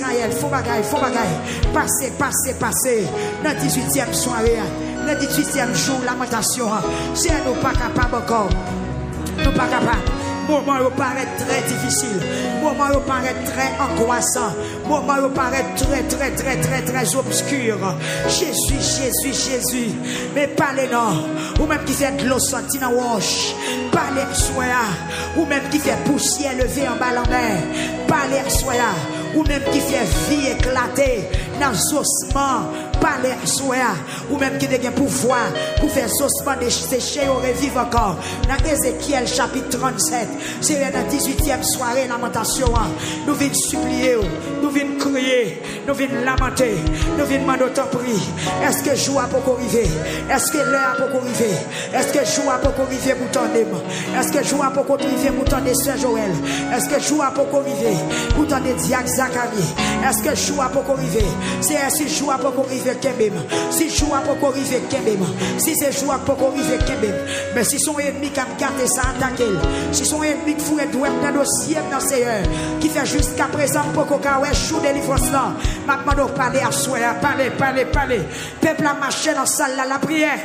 Israël, faut bagaille. Passez. Dans 18e soirée, dans 18e jour, lamentation. C'est nous pas capables encore. Nous pas capables. Moment où paraît très difficile, moment où paraît très angoissant, moment où paraît très obscur. Jésus. Mais parlez-nous, ou même qui fait de l'eau sortie dans la roche, parlez soya, ou même qui fait poussière lever en bas en mer, parlez soya, ou même qui fait vie éclater dans les ossements, parlez soya, ou même qui a pouvoir pour faire ossements dessécher ou revivre encore. Dans Ézéchiel chapitre 37, c'est la 18e soirée lamentation. Nous venons supplier, nous venons crier, nous venons lamenter, nous venons demander autant prix. Est-ce que jour a pour arriver? Est-ce que l'heure a pour arriver? Est-ce que jour a pour arriver pour tendre? Est-ce que jour a pour arriver pour tendre Sœur Joël? Est-ce que jour a pour arriver pour tendre Diacre Zacharie? Est-ce que jour a pour arriver? C'est jour a pour arriver Kembem. Si jour a pour arriver Kembem. Si c'est jour a pour arriver Kembem. Mais si son ennemi qui a gardé ça attaqué, si son ennemi qui fourrait doué dans dossier dans ces heures, qui fait jusqu'à présent pour qu'on ait chou délivrance là, maintenant nous parler à soi, parler. Peuple a marché dans la salle là, la prière.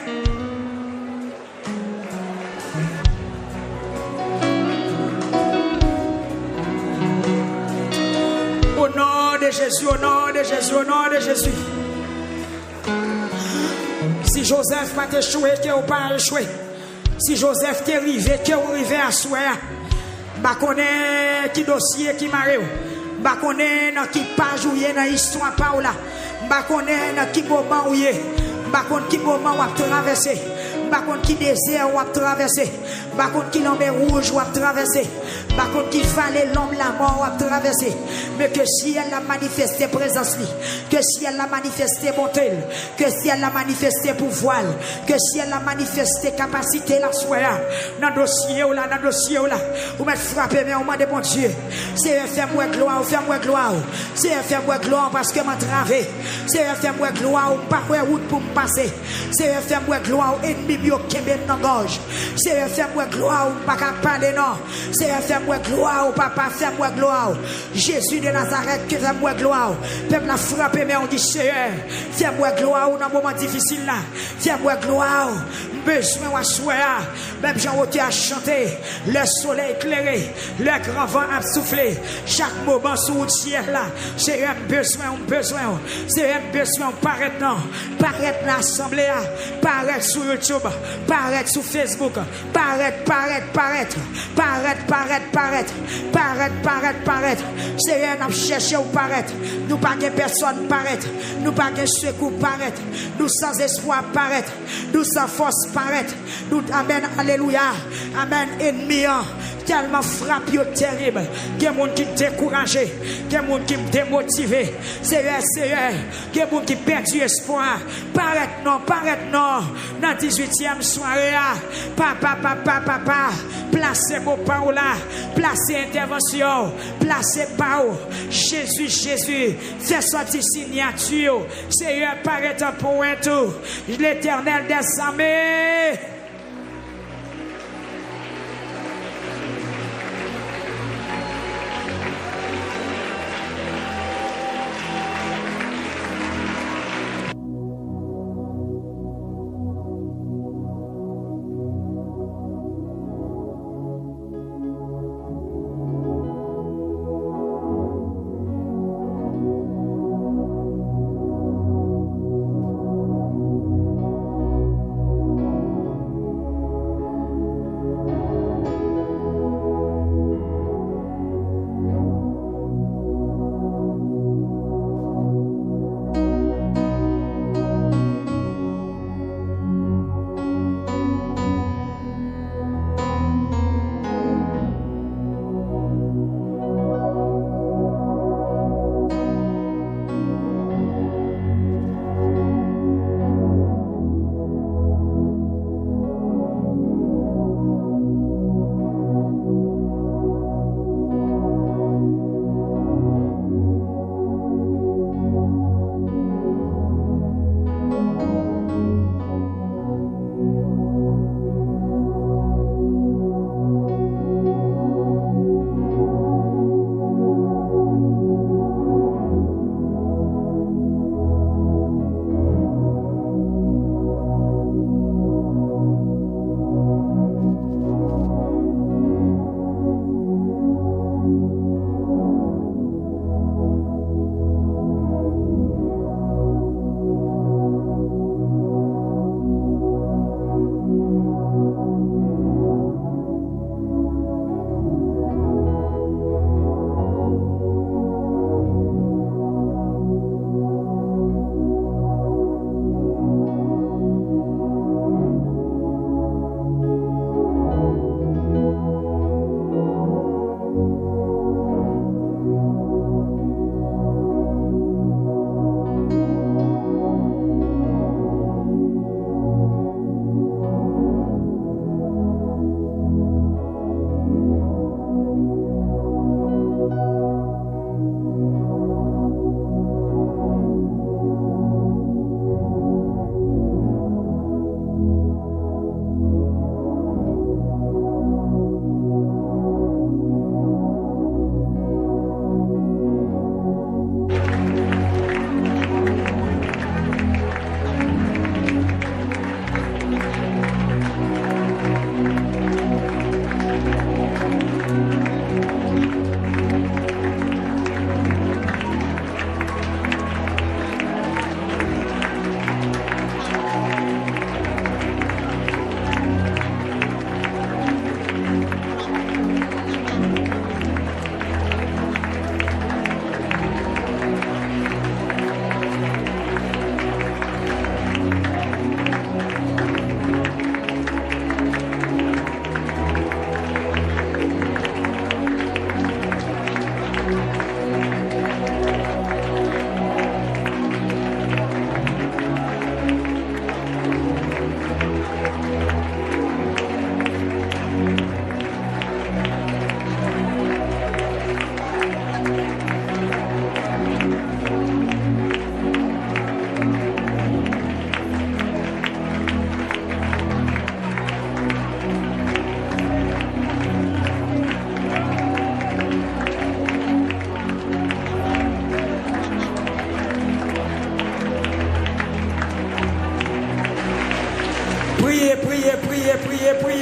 Au nom de Jésus, au nom de Jésus. Si Joseph n'a pas échoué, qu'il n'a pas échoué. Si Joseph t'est arrivé, qu'il est arrivé à soi, je connais qui dossier qui m'a eu. Je connais qui page où il y a dans l'histoire par là. Je connais qui moment où il y a. Je connais qui moment où il a traversé. Je connais qui désert où il a traversé. Je connais qui l'homme rouge où il a traversé. Je connais qui fallait l'homme la mort où il a traversé. Mais que si elle a manifesté présence, que si elle a manifesté bonté, que si elle a manifesté pouvoir, que si elle a manifesté capacité la soirée, dans le dossier ou là, vous m'êtes frappé, mais on m'a demandé, bon Dieu, c'est faire-moi gloire, c'est faire-moi gloire parce que m'a travé, c'est faire-moi gloire, pas quoi route pour me passer, c'est faire-moi gloire, ennemi bio qui est dans la gorge, c'est faire-moi gloire, pas qu'à parler non, c'est faire-moi gloire, papa, faire-moi gloire, Jésus de Nazareth, que fais-moi gloire, peuple a frappé, mais on dit, Seigneur, fais-moi gloire dans un moment difficile là, fais-moi gloire, besoin à soir, même Jean-Roté a chanté, le soleil éclairé, le grand vent a soufflé, chaque moment sous le ciel là, c'est un besoin, c'est un besoin, paraître dans l'assemblée, paraître sur YouTube, paraître sur Facebook, paraître, c'est un chercher ou paraître, nous pas de personne paraître, nous pas de secours paraître, nous sans espoir paraître, nous sans force paraître, nous amen, alléluia, amen, ennemi, tellement frappe terrible, qu'il y a des gens qui découragé, qu'il y a des gens qui démotivé, Seigneur, qu'il y a des gens qui perdent espoir, paraître non, dans la 18e soirée, papa, placez vos paroles là, placez intervention, placez parole, Jésus, fais sortir signature, Seigneur, paraît un point tout, l'Éternel des armées.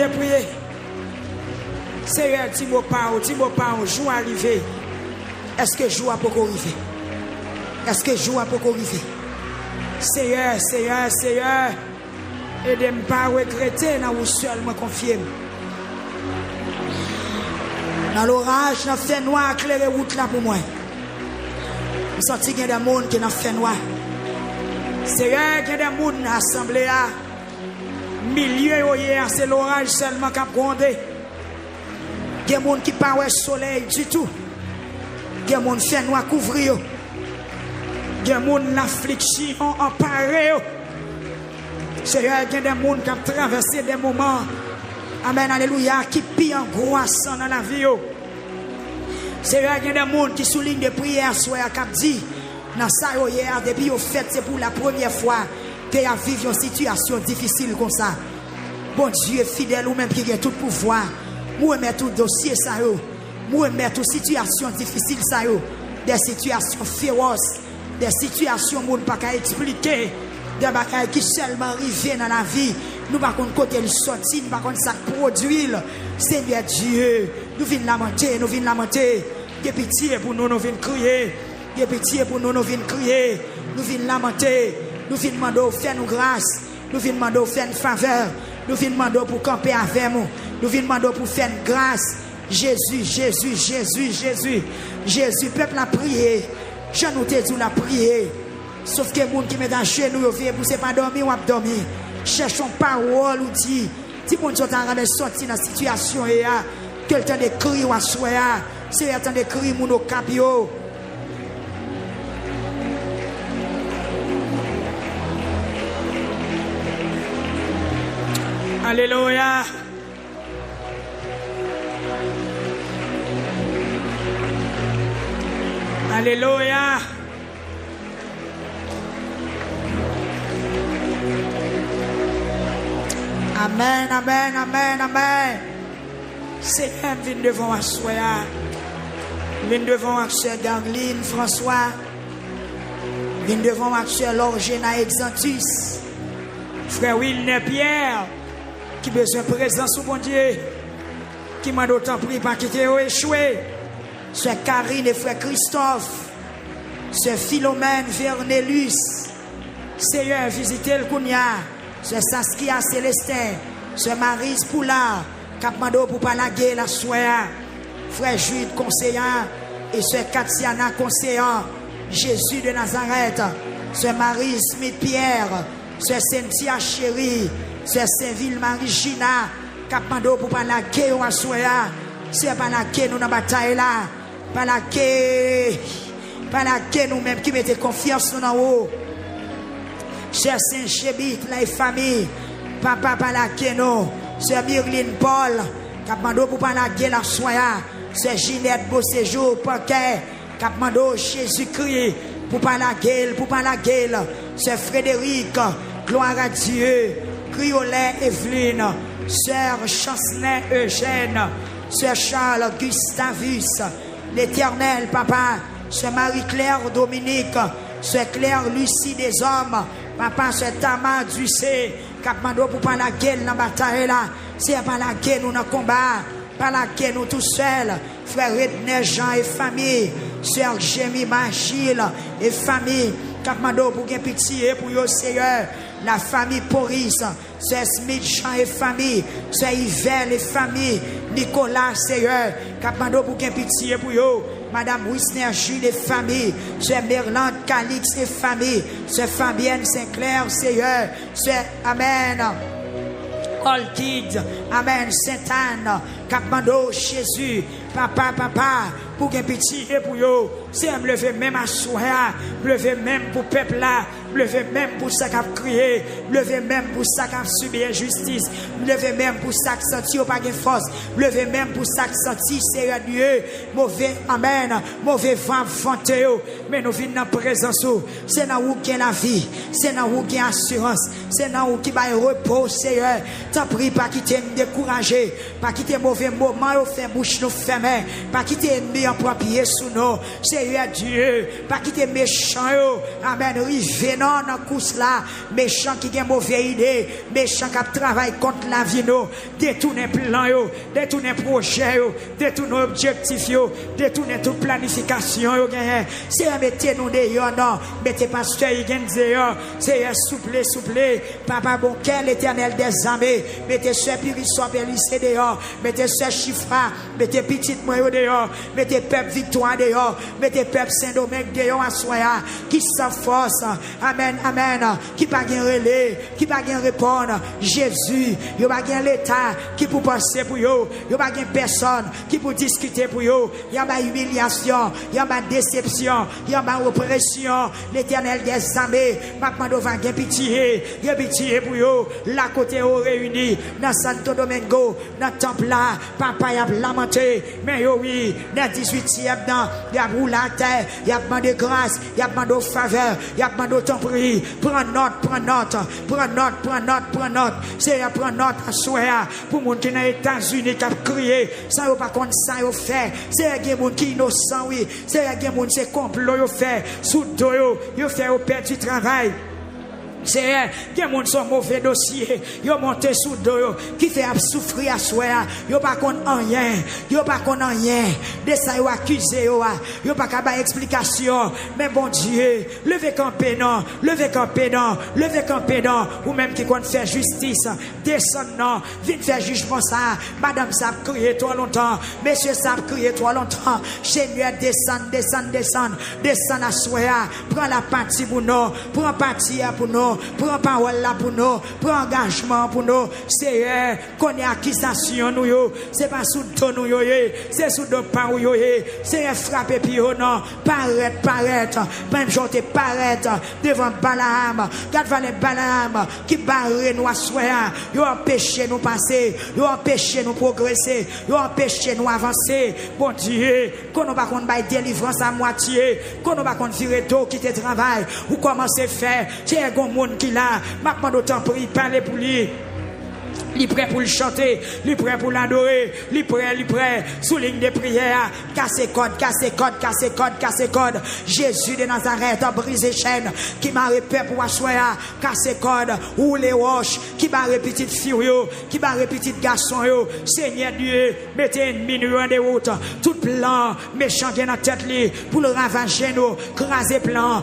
priez. Seigneur, dis-moi pas, jour arrivé. Est-ce que jour a pour arriver? Est-ce que jour a pour arriver? Seigneur, aidez-moi pas à regretter, dans vous seul, me confier. Dans l'orage, dans fait noir, éclairer route là pour moi. Je sens qu'il y a des gens qui ont fait noir. Seigneur, il y a des gens assemblés à milieu hier, c'est l'orage seulement qui a grondé. Il y a des gens qui ne parlent pas soleil du tout. Il y a des gens qui fait noir couvrir. Il y a des gens qui l'affliction emparé. Seigneur, il y a des gens qui ont traversé des moments. Amen, alléluia, qui pillent angoissant dans la vie. Seigneur, il y a des gens qui soulignent des prières, soit qui dit, dans ça, hier, depuis au fait, c'est pour la première fois que tu as vécu une situation difficile comme ça. Bon Dieu est fidèle ou même qui a tout pouvoir. Moi, je mets tout dossier, ça. Moi, je mets toute situation difficile, ça. Des situations féroces, des situations où on ne peut pas expliquer, des bagages qui seulement arrivent dans la vie. Nous ne pouvons pas côté le sortir, nous ne pouvons pas ça produit. Seigneur Dieu, nous venons lamenter, nous venons lamenter. Il y a pitié pour nous, nous venons crier. Il y a pitié pour nous, nous venons crier. Nous venons lamenter. Nous venons demander faire nous grâce. Nous venons demander faire une faveur. Nous venons demander pour camper avec nous. Nous venons demander pour faire une grâce. Jésus, peuple a prié. Je nous t'ai dit la prier. Sauf que les gens qui mettent dans chez nous, vous ne pas dormir ou à dormir. Cherchons parole ou dit. Si vous avez sorti dans la situation, que le temps de crier ou à soyer, c'est le temps de crier mon capio. Alléluia. Alléluia. Amen, amen, amen, amen. Seigneur, viens devant Assoya. Viens devant Axel Darline, François. Viens devant Axel Lorgena Exantus. Frère Wilner Pierre, qui besoin de présence au bon Dieu. Qui m'a d'autant pris pas quitter ou échoué. Sœur Karine et frère Christophe. Sœur Philomène Vernelus. Seigneur, visitez le Kounia. Sœur Saskia Célestin. Sœur Marise Poulard. Capmando pour palaguer la soya. Frère Jude conseillant. Et sœur Katiana conseillant. Jésus de Nazareth. Sœur Marie Smith Pierre. Sœur Cynthia Chérie. Sœur Saint-Ville Marie Gina. Capmando pour palaguer la soya. C'est palaguer nous dans la bataille là. Palaguer nous-mêmes qui mettez confiance nous en haut. Cher Saint-Chébit, la famille, Papa Palakeno, Sœur Myrline Paul, Capmando pour Palaguer la soya, Sœur Ginette Beauséjour, Paquet, Capmando Jésus-Christ, pour Palaguer, Sœur Frédéric, gloire à Dieu, Criolet Evelyne, Sœur Chancelin Eugène, Sœur Charles Gustavus, l'Éternel, Papa, Sœur Marie-Claire Dominique, Sœur Claire Lucie des Hommes, Papa, Sœur Tamar Ducé, Capmando pour pas la guerre dans la bataille là, c'est pas la guerre nous dans le combat, pas la guerre nous tout seuls, frère Redner Jean et famille, Sœur Jémy Machil et famille, Capmando pour gagner pitié pour yo Seigneur, la famille Poris, Sœur Smith Jean et famille, Sœur Yvel et famille, Nicolas Seigneur, Capmando pour gagner pitié pour yo. Madame Wisner Jules et famille, Sœur Merlande Calix et famille, Sœur Fabienne Sinclair, Seigneur, Sœur Amen, Olkid, Amen, Sainte-Anne, Capmando, Jésus, Papa, pour qu'un petit et pour yo, c'est me lever même à soir, me lever même pour peuple là, me lever même pour ça qu'a crié, me lever même pour ça qu'a subi injustice, me lever même pour ça qui senti pas de force, me lever même pour ça qui senti Seigneur Dieu, mauvais, Amen, mauvais vent vanté, mais nous venons dans présence, c'est dans où qu'il y a la vie, c'est dans où qu'il y a assurance, c'est dans où qu'il y a repos, Seigneur, t'en prie pas quitter nous décourager, pas quitter mauvais moment, au fait bouche nous fermer, pas quitter ennemi en propre sous nous, Seigneur Dieu, pas quitter méchant, Amen, rivé non dans course là, méchant qui a mauvaise idée, méchant qui travaille contre la vie nous, détourner plan yo, détourner projet yo, détourner objectif yo, détourner toute planification yo gagné. C'est mettez nous dehors non, mettez pasteur y gagne dehors, c'est souple papa bon quel éternel des armées, mettez sœur Pirissois Bélissé dehors, mettez sœur Chifra, mettez petite moi dehors, mettez peuple Victoire dehors, mettez peuple Saint-Domingue dehors à soya, qui sans force, amen, qui pas gain relais, qui pas gain répondre, Jésus, yo pas gain l'état, qui pour penser pour yo, yo pas gain personne, qui pour discuter pour yo, y a pas humiliation, y a pas déception, y a pas oppression, l'éternel des armées, maintenant devant gain pitié pour yo, la côté au réuni, dans Santo Domingo, dans temple là, papa y a lamenté, mais yo oui, dans 18e dans, y a roulé la terre, y a demandé grâce, y a demandé faveur, y a demandé ton prix, prends note, c'est à prendre note à soi, pour moun qui dans les États-Unis qui a crié, ça yo pas contre ça yo fait, c'est des moun qui innocent oui, c'est des moun c'est complot yo fait, sous dos yo fait au perdre du travail. C'est des gens qui sont mauvais dossiers, ils ont monté sous dos, qui fait souffrir à soi, ils pas contre rien, de ça ils accusé, ils pas capable explication, mais bon Dieu, levez campé non, ou même qui compte faire justice, descend non, vite faire jugement ça, madame ça a crié trop longtemps, monsieur ça a crié trop longtemps, Seigneur descend à soi, prends la partie pour nous, prends partie pour nous, prends parole là pour nous, prends engagement pour nous, c'est qu'on ait accusation nous yo, c'est pas sous ton nous yo, c'est sous de pas yo, c'est frapper puis non, paraître, même j'en te paraître devant Balaam, quand va les Balaam qui barre nous à soi, yo empêcher nous passer, yo empêcher nous progresser, yo empêcher nous avancer, bon Dieu, qu'on pas qu'on bail délivrance à moitié, qu'on pas qu'on virer d'eau qui te travaille, ou commencer faire, c'est un monde qui là, maintenant d'autant pour y parler pour lui. Il est prêt pour le chanter, il est prêt pour l'adorer, il est prêt, souligne des prières, casser code. Jésus de Nazareth a brisé chaîne, qui m'a répété pour assoir, casser code, ou les roches, qui m'a répété petite fille, qui m'a répété petit garçon, Seigneur Dieu, mettez ennemi nous en déroute, tout plan méchant qui est dans la tête, pour le ravager nous, craser plan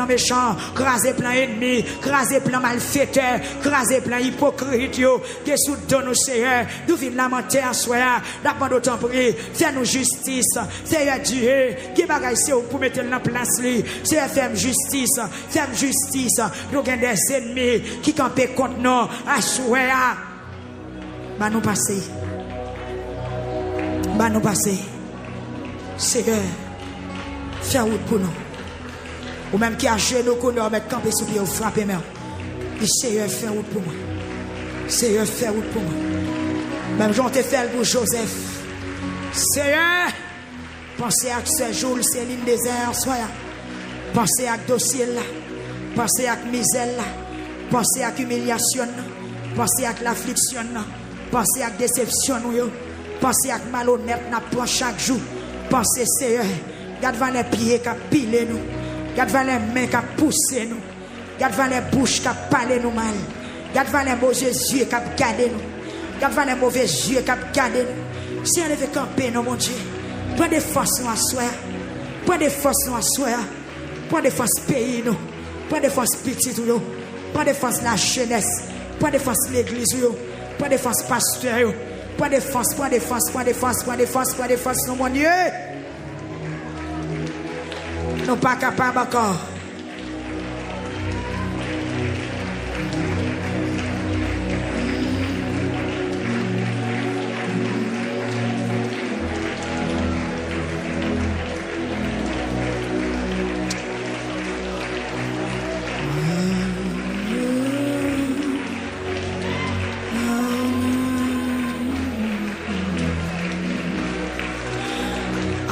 méchant, craser plan ennemi, craser plan malfaiteur, craser plan hypocrite, qui est sous nous, Seigneur, nous venons lamenter à soi, d'abord d'autant prier, fais-nous justice, Seigneur Dieu, qui bagaille c'est pour mettre en place, Seigneur, fais-nous justice, nous avons des ennemis qui campent contre nous, à soi, nous passer, Seigneur, fais route pour nous, ou même qui a joué nos coups, nous mettre camper sous pied, ou frapper même, Seigneur, fais route pour moi. Seigneur, fais route pour moi. Même j'en te fait pour Joseph. Seigneur, pensez à ce jour, c'est l'île désert, soyez. Pensez à ce dossier là. Pensez à la misère là. Pensez à l'humiliation. Pensez à l'affliction. Pensez à la déception. Pensez à la malhonnête nous chaque jour. Pensez, Seigneur, regarde les pieds qui pilent nous. Regarde les mains qui poussent nous. Regarde les bouches qui parlent nous mal. Regarde les mauvais yeux qui regardent nous. Regarde les mauvais yeux qui regardent nous. Si on devait camper, non, mon Dieu, prends des forces nous à soi. Prends des forces nous à soi. Prends des forces pays nous. Prends des forces petites nous. Prends des forces la jeunesse. Prends des forces l'église nous. Prends des forces pasteurs. Prends des forces, non, mon Dieu. Nous ne sommes pas capables encore.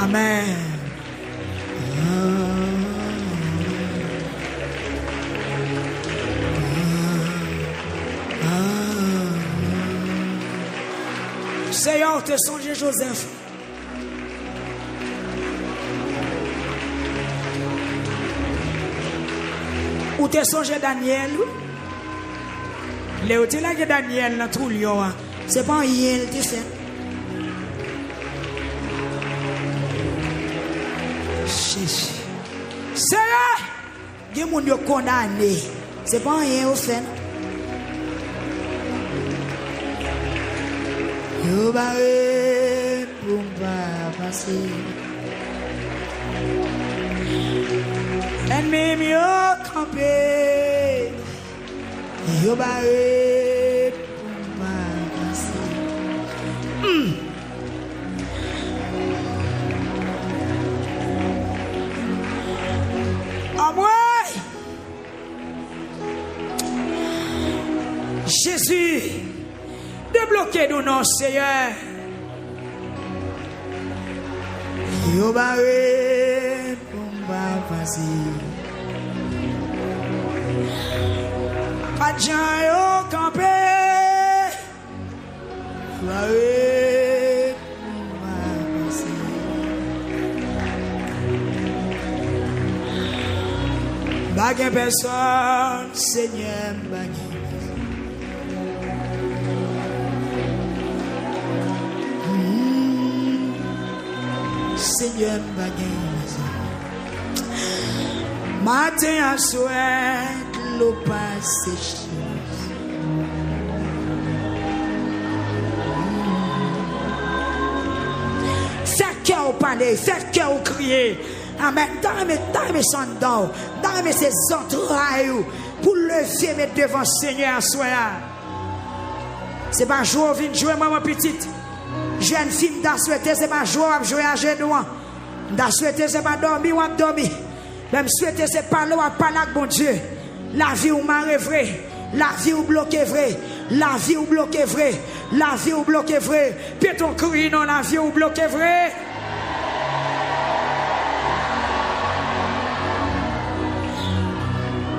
Amen. Seigneur, te songe Joseph. Ou te songe Daniel? Le ou te la que Daniel dans tout lion. C'est pas un yel te fait. C'est là. Gen moun yo condamné. C'est pas rien au fait. Yo baré pour pas passer. Ennemi yo campé. Yo baré pour pas passer. À moi. Jésus, débloquez-nous, non, Seigneur. Yo baré pour pas passer. Pas de gens yo campé. Baré pour pas passer. Bagay personne, Seigneur, bagay. Seigneur, bagay. Matin à soir, l'eau passe. Faites cœur parler, faites cœur crier. Amen. Dans mes sandaux, dans mes entrailles, pour lever mes devant Seigneur à soir. C'est pas jour de jouer maman petite. Jeune fille d'à souhaiter, c'est pas jour à jouer à genoux. D'à souhaiter, c'est pas dormir ou à dormir. Même souhaiter, c'est parler ou à parler avec bon Dieu. La vie ou marre vrai. La vie ou bloqué vrai. La vie ou bloqué vrai. La vie ou bloqué vrai. Puis ton cri non, la vie ou bloqué vrai.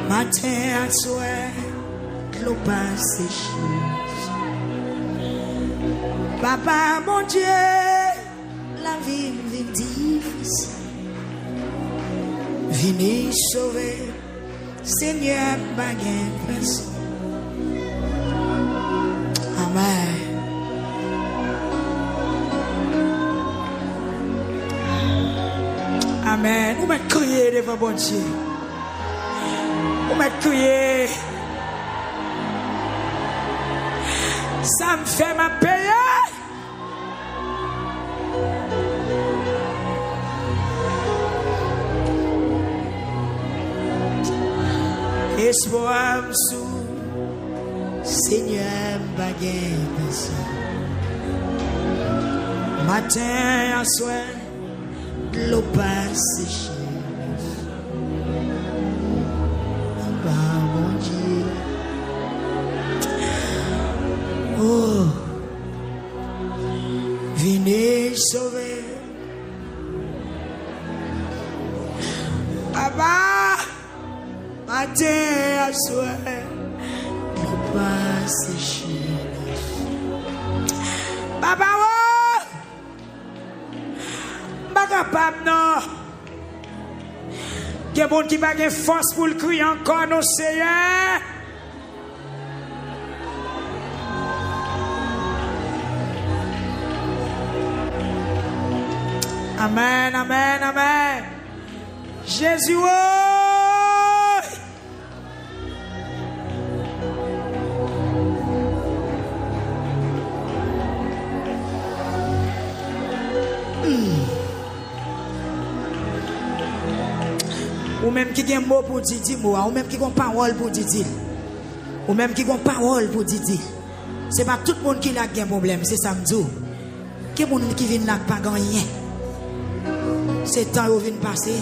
Matin à soir, l'eau passe séchée. Papa, mon Dieu, la vie est difficile. Venez sauver, Seigneur, baguette personne. Amen. Amen. Vous m'êtes crié devant bon Dieu. Vous m'êtes crié. Ça me fait ma payer. Espoir sous Seigneur baguette. Matin à soir, l'eau passe séchée. Mon Dieu. Oh, venez sauver. Papa, matin à soir, l'eau passe séchée. Papa, oh, pas capable non. Il y a des gens qui n'ont pas de force pour le crier encore, non, Seigneur. Amen, amen, amen. Jésus, oh. Ou même qui a un mot pour dire, ou même qui a une parole pour dire, ou même qui a une parole pour dire. C'est pas tout le monde qui a un problème, c'est ça me dit. Qui monde qui vient là pas gagner. C'est temps où vient passer.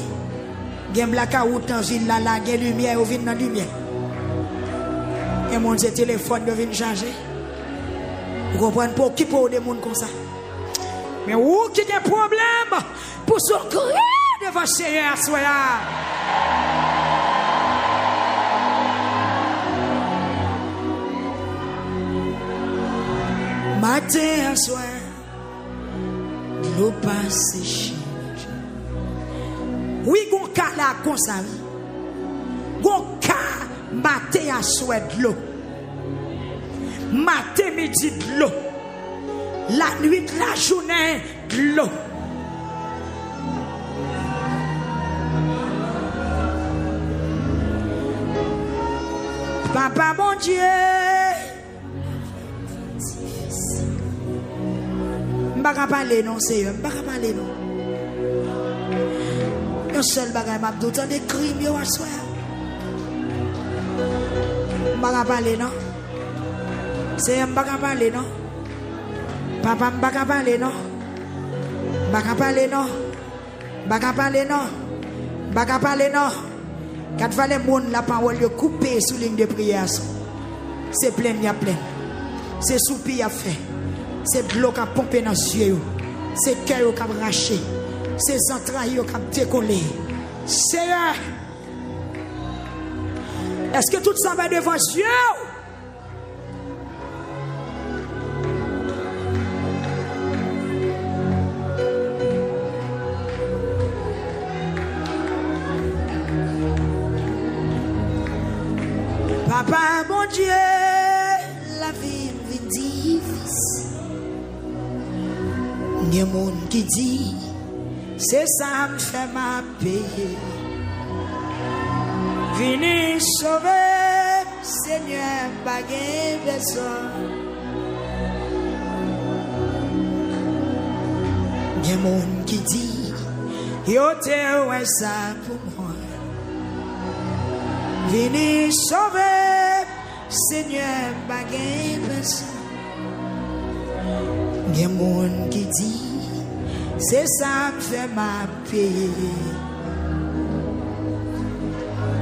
Gen blackout dans ville là, la gen lumière où vient dans lumière. Et mon téléphone vient changer. Vous comprenez pour qui pour des monde comme ça. Mais où qui a un problème pour se crier devant Seigneur soir. Matin à soir, l'eau passe séchée. Oui, gon cas là comme ça. Gon cas matin à souhait de l'eau. Matin, midi de l'eau. La nuit, la journée de l'eau. Papa, mon Dieu. Je ne vais pas parler, non, c'est eux. Je ne vais pas parler, non. Un seul bagage, je vais des crimes, je vais soir. Je ne vais pas parler, non. C'est eux, je ne vais pas parler, non. Papa, je ne vais pas parler, non. Je ne vais pas parler, non. Je ne vais pas parler, non. Je ne vais pas parler, non. Quand il fallait monde la parole de couper sous ligne de prière, c'est plein, il y a plein. C'est soupir à fait. C'est de l'eau qui a pompé dans les yeux. C'est cœur qui a raché. C'est entrailles qui a décollé. Seigneur, est-ce que tout ça va devant Dieu? Papa, mon Dieu, la vie est difficile. Il y a des gens qui disent, c'est ça me fait ma paix. Venez sauver, Seigneur, pas de besoin. Il y a des gens qui disent, yo te ouais ça pour moi. Venez sauver, Seigneur, pas de besoin. Il y a des gens qui disent, c'est ça me fait ma paix.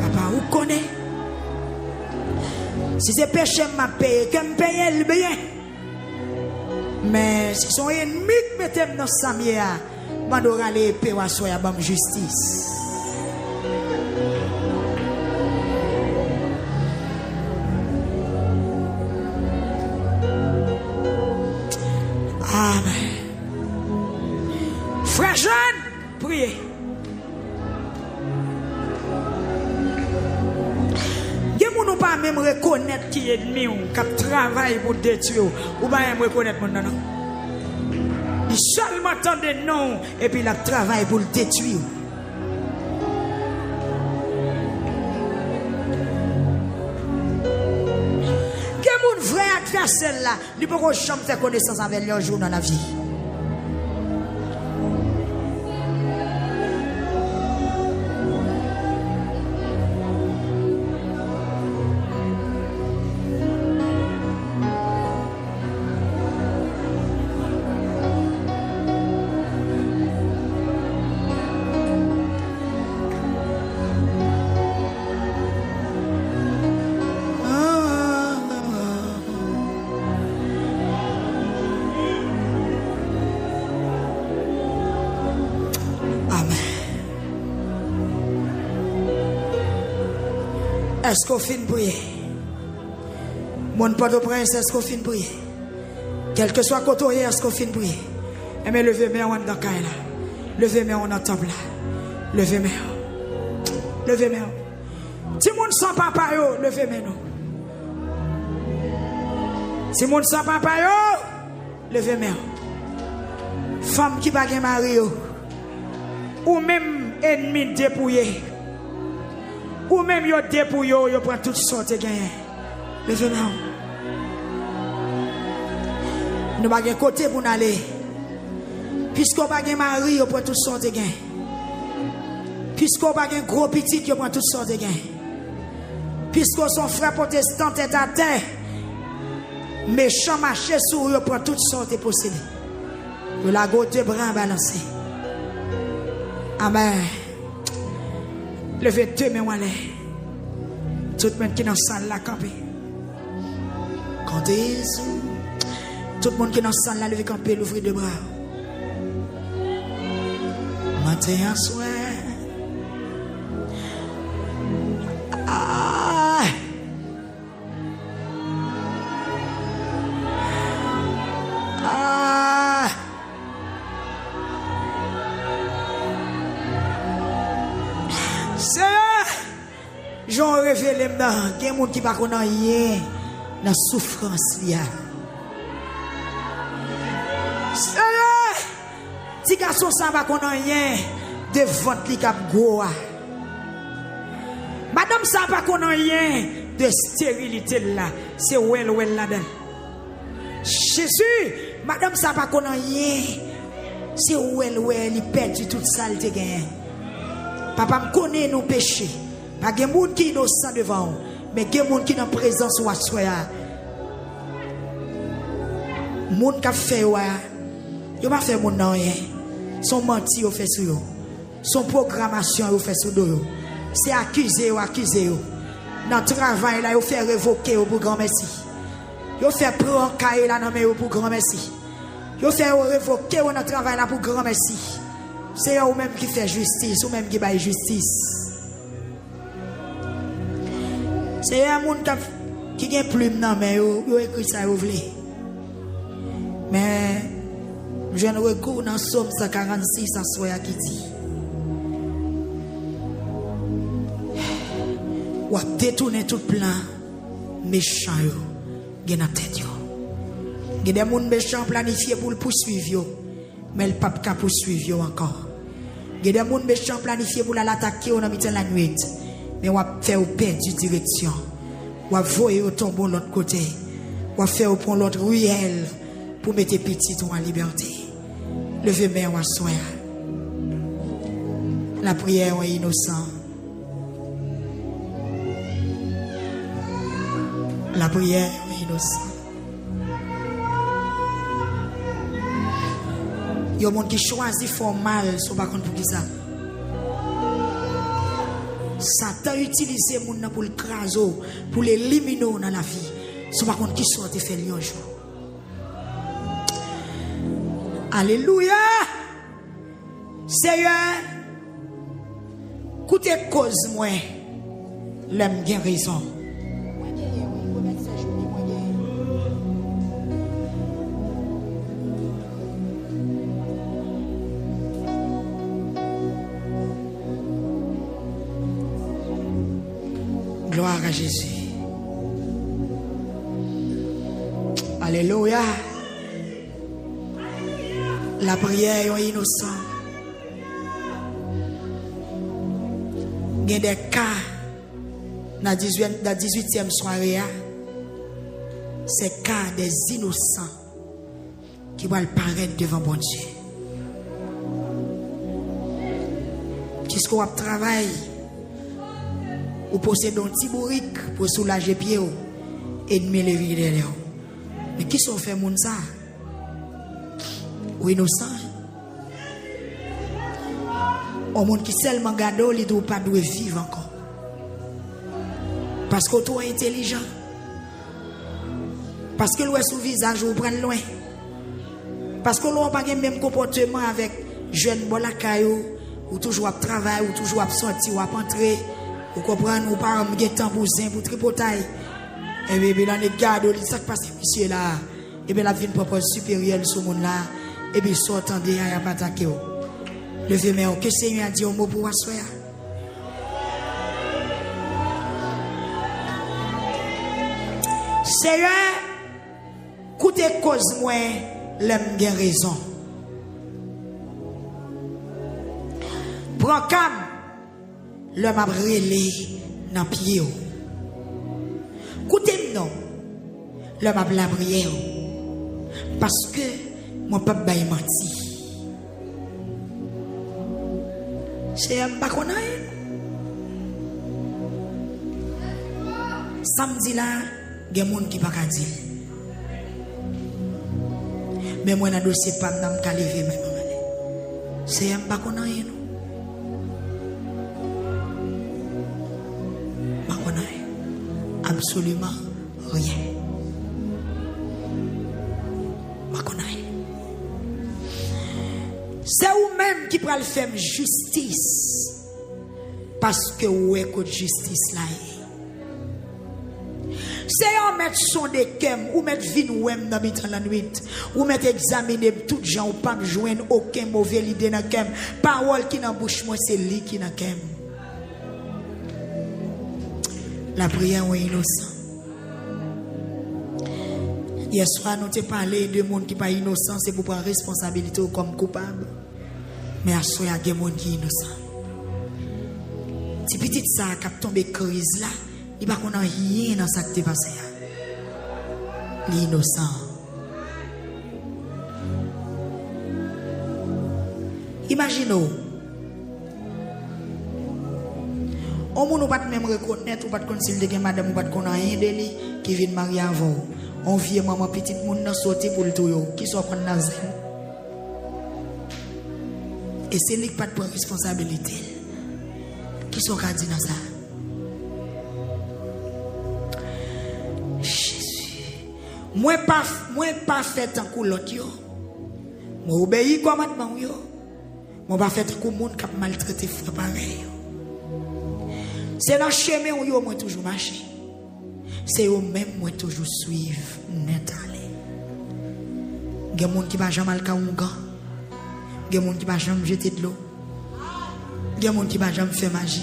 Papa, vous connaissez? Si c'est péché, ma paix, que me paye le bien. Mais si son ennemi qui mette dans sa mienne, je dois aller payer à soi à justice. Amen. Frère Jean, priez. Vous ne pas même reconnaître qui est ennemi ou qui travaille pour détruire ou pas même reconnaître mon non. Il seulement entend des noms et puis il travaille pour le détruire. Que mon vrai adversaire là, il peut pas jamais faire connaissance avec leur jour dans la vie. Est-ce qu'on finit de prier? Mon Port-au-Prince, est-ce qu'on finit de prier? Quel que soit côté, est-ce qu'on finit de prier? Et mais levez-moi en dans là. Levez-moi en temple là. Levez-moi. Levez-moi. Si moun sans papa yo, levez-moi nous. Si moun sans papa yo, levez-moi. Femme qui pas gen mari yo, ou même ennemi dépouillé. Ou même yo dépouillé, yo prend toutes sortes de gains. Levez-moi. Nous pas gen côté pour aller. Puisqu'on pas gen mari, yo prend toutes sortes de gains. Puisqu'on pas gen gros petit, yo prend toutes sortes de gains. Puisqu'on son frère protestant est à terre, méchant marché sur eux, prend toutes sortes de possédés. Vous la gauche de bras balancé. Amen. Levez deux mains en l'air. Tout le monde qui est dans la salle la camper. Comptez. Tout le monde qui est dans la salle la lever camper, l'ouvrir deux bras. Matin à soir. J'en révélé m'dan, il y a des gens qui ne connaissent rien dans la souffrance. Si garçon ça va connaître rien de votre li k'ap gros. Madame ça va connaître rien de stérilité là, c'est well là-dedans. Jésus, madame ça va connaître rien, c'est well il perdu toute saleté gain. Papa me connaît nos péchés. Pas de monde qui est innocent devant, mais il y a des gens qui sont en présence ou à soi. Monde qui a fait ouais, il pas fait mon rien. Son menti au fait sur eux. Son programmation au fait sur eux. C'est accusé ou accusé. Dans le travail là, il fait révoquer pour grand merci. Il fait prendre cahier là dans pour grand merci. Il fait révoquer dans le travail là pour grand merci. C'est eux même qui fait justice, ou même qui baille justice. C'est un monde qui a plume dans mais il écrit ça vous voulez. Mais je ne recours dans Somme 146 à soi qui dit ou a détourné tout plan méchant yo dans tête yo. Il y a des gens méchants planifiés pour le poursuivre mais le pape ka poursuivre yo encore. Il y a des gens méchants planifiés pour l'attaquer dans milieu de la nuit mais on va faire perdre direction. On va voyer au tombeau de l'autre côté. On va faire pour l'autre ruelle pour mettre petit en liberté. Levez main à soi. La prière est innocente. La prière est innocente. Il y a des gens qui choisissent faire mal, sont pas contre pour qui ça. Satan utilise les gens pour le craser, pour l'éliminer dans la vie. Sont pas contre qui soit fait un jour. Alléluia. Seigneur, écoutez cause moi, l'aime bien raison. Gloire à Jésus. Alléluia. La prière est innocente. Il y a des cas dans la 18e soirée. C'est cas des innocents qui vont paraître devant bon Dieu. Qu'est-ce qu'on travaille? Ou posséder un petit bourrique pour soulager pied et demi les vies derrière. Mais qui sont fait moun ça? Ou innocent? Au monde qui seulement garde, il ne doit pas vivre encore. Parce que tu es intelligent. Parce que l'ouest sous visage ou prend loin. Parce que l'on n'a pas le même comportement avec jeune bolakayo ou toujours à travailler ou toujours à sortir ou à entrer. Vous comprenez, ou pas un temps pour zin, pour tripotaille. Et bien, dans les gardes, il s'est passé, monsieur là. Et bien, la vie propre supérieure sur mon là. Et bien, sortant de là, il n'y a pas d'attaqué. Levez moi que Seigneur a dit un mot pour asseoir. Seigneur, écoutez cause moi, l'aime bien raison. Prends calme. L'homme a brûlé dans le pied. Écoutez-moi, l'homme a la prière. Parce que mon papa m'a menti. C'est un baconnaire. Samedi là, il y a des gens qui ne peuvent pas dire. Mais moi, je ne sais pas me lever même. C'est un baconnaire. Absolument rien. C'est vous-même qui pourra le faire justice. Parce que vous êtes contre justice là. C'est en mettre son de kem, ou mettre vin ouem dans la nuit, ou mettre examiner tout gens, ou pas joindre aucun mauvais idée dans kem. Parole qui dans bouche moi, c'est lui qui dans kem. La prière est innocent. Hier soir, nous t'ai parlé de monde qui n'est pas innocent, c'est pour prendre responsabilité comme coupable. Mais à ce moment, il y a des gens qui sont innocents. Si petit ça a tombé crise là, il n'y a pas rien dans ça qui est passé. L'innocent. Imaginez-vous. On ne peut pas même reconnaître, ou pas considérer que madame ou pas connaître un délit qui vient de marier avant. On vient maman petite monde dans sortir pour le tout qui soit prendre dans zen. Et c'est lui qui pas de responsabilité. Qui sont dit dans ça? Jésus. Moi pas fait en coup l'autre yo. Moi obéis comme maintenant yo. Moi pas fait comme monde qui a maltraité frère pareil. C'est dans le chemin où yo moi toujours marcher. C'est eux même moi toujours suivre net aller. Il y a des gens qui va jamais aller au gars. Il y a des gens qui va jamais jeter de l'eau. Il y a des gens qui va jamais faire magie.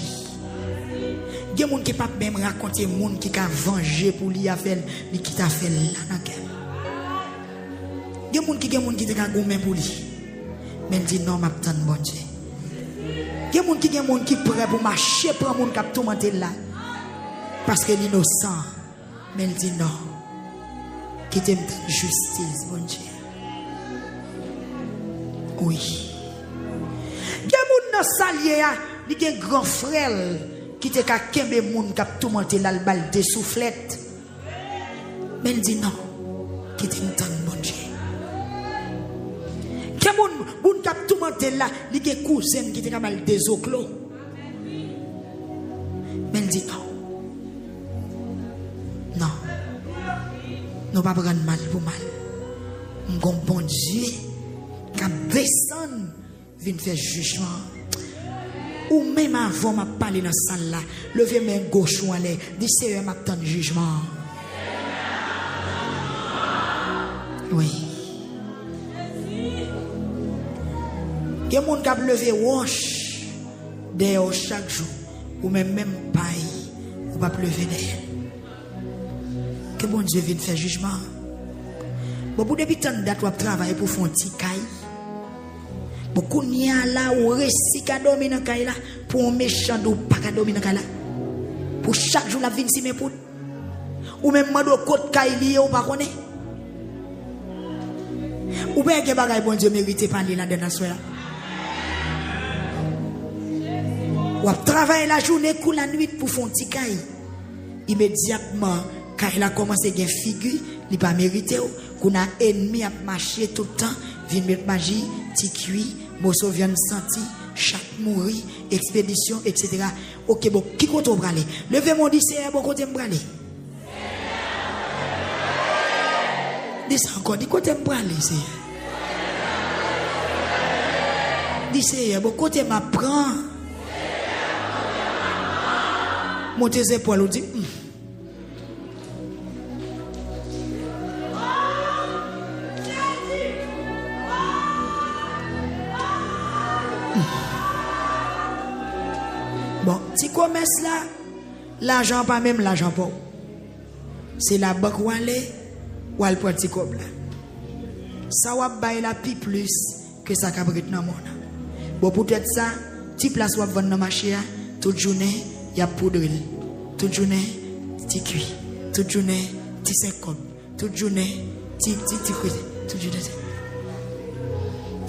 Il y a des gens qui pas même raconter des gens qui a vengé pour lui a fait lui qui t'a fait là dans quel. Il y a des gens qui t'a gommé pour lui. Mais il dit non, m'a tant bon Dieu. Il y a des gens qui prêt pour marcher pour un monde qui a tourmenté là. Parce que l'innocent. Mais il dit non. Qui t'aime justice, bon Dieu. Oui. Il y a des gens qui ont un grand frère qui te ka kembe moun qui a tourmenté là le bal de soufflette. Mais il dit non. Qui t'aime tant bon Dieu. Il y a des gens qui a tourmenté là, il y a des cousins qui te ka mal des oclos. Mais il dit non. Non. Nous ne pas prendre mal pour mal. Mon bon Dieu, qui a descendu, vient faire jugement. Ou même avant de parler dans la salle là, levez main gauche ou en l'air, dis Seigneur, m'attend jugement. Oui. Il y a des gens qui ont levé roche derrière chaque jour, ou même paille, ou pas lever derrière. Que bon Dieu vienne faire jugement. Bon, pour depuis tant de date, on travaille pour faire un petit caille. Beaucoup n'y a là, ou récit qu'à dormir dans caille là, pour un méchant ou pas qu'à dormir dans caille là. Pour chaque jour, la vie si mes poudres. Ou même mando côte caille lié ou pas connaît. Ou bien que bagay bon Dieu mérite parler là dans soir. Ou travailler la journée, ou la nuit pour faire un petit caille. Immédiatement, quand il a commencé à faire figure, il n'a pas mérité. Qu'on a ennemi à marcher tout le temps, vient mettre magie, petit cuit, morceau vient sentir, chaque mourir, expédition, etc. Ok, bon, qui compte au bralé? Levez mon dit, c'est bon côté m'bralé. Dis encore, dis côté m'bralé, c'est. Dis c'est bon côté m'apprend. Montez les épaules, on dit. Bon, si commerce là, l'argent pas même l'argent pas. C'est la banque où aller, ou elle prend petit comme là. Ça va bailler la pi plus que ça cabrit dans le monde. Bon, peut-être ça, petit place où vendre dans le marché, toute journée, il y a poudre. Toute journée, petit cuit. Toute journée, petit 50. Toute journée, petit cuit. Toute journée.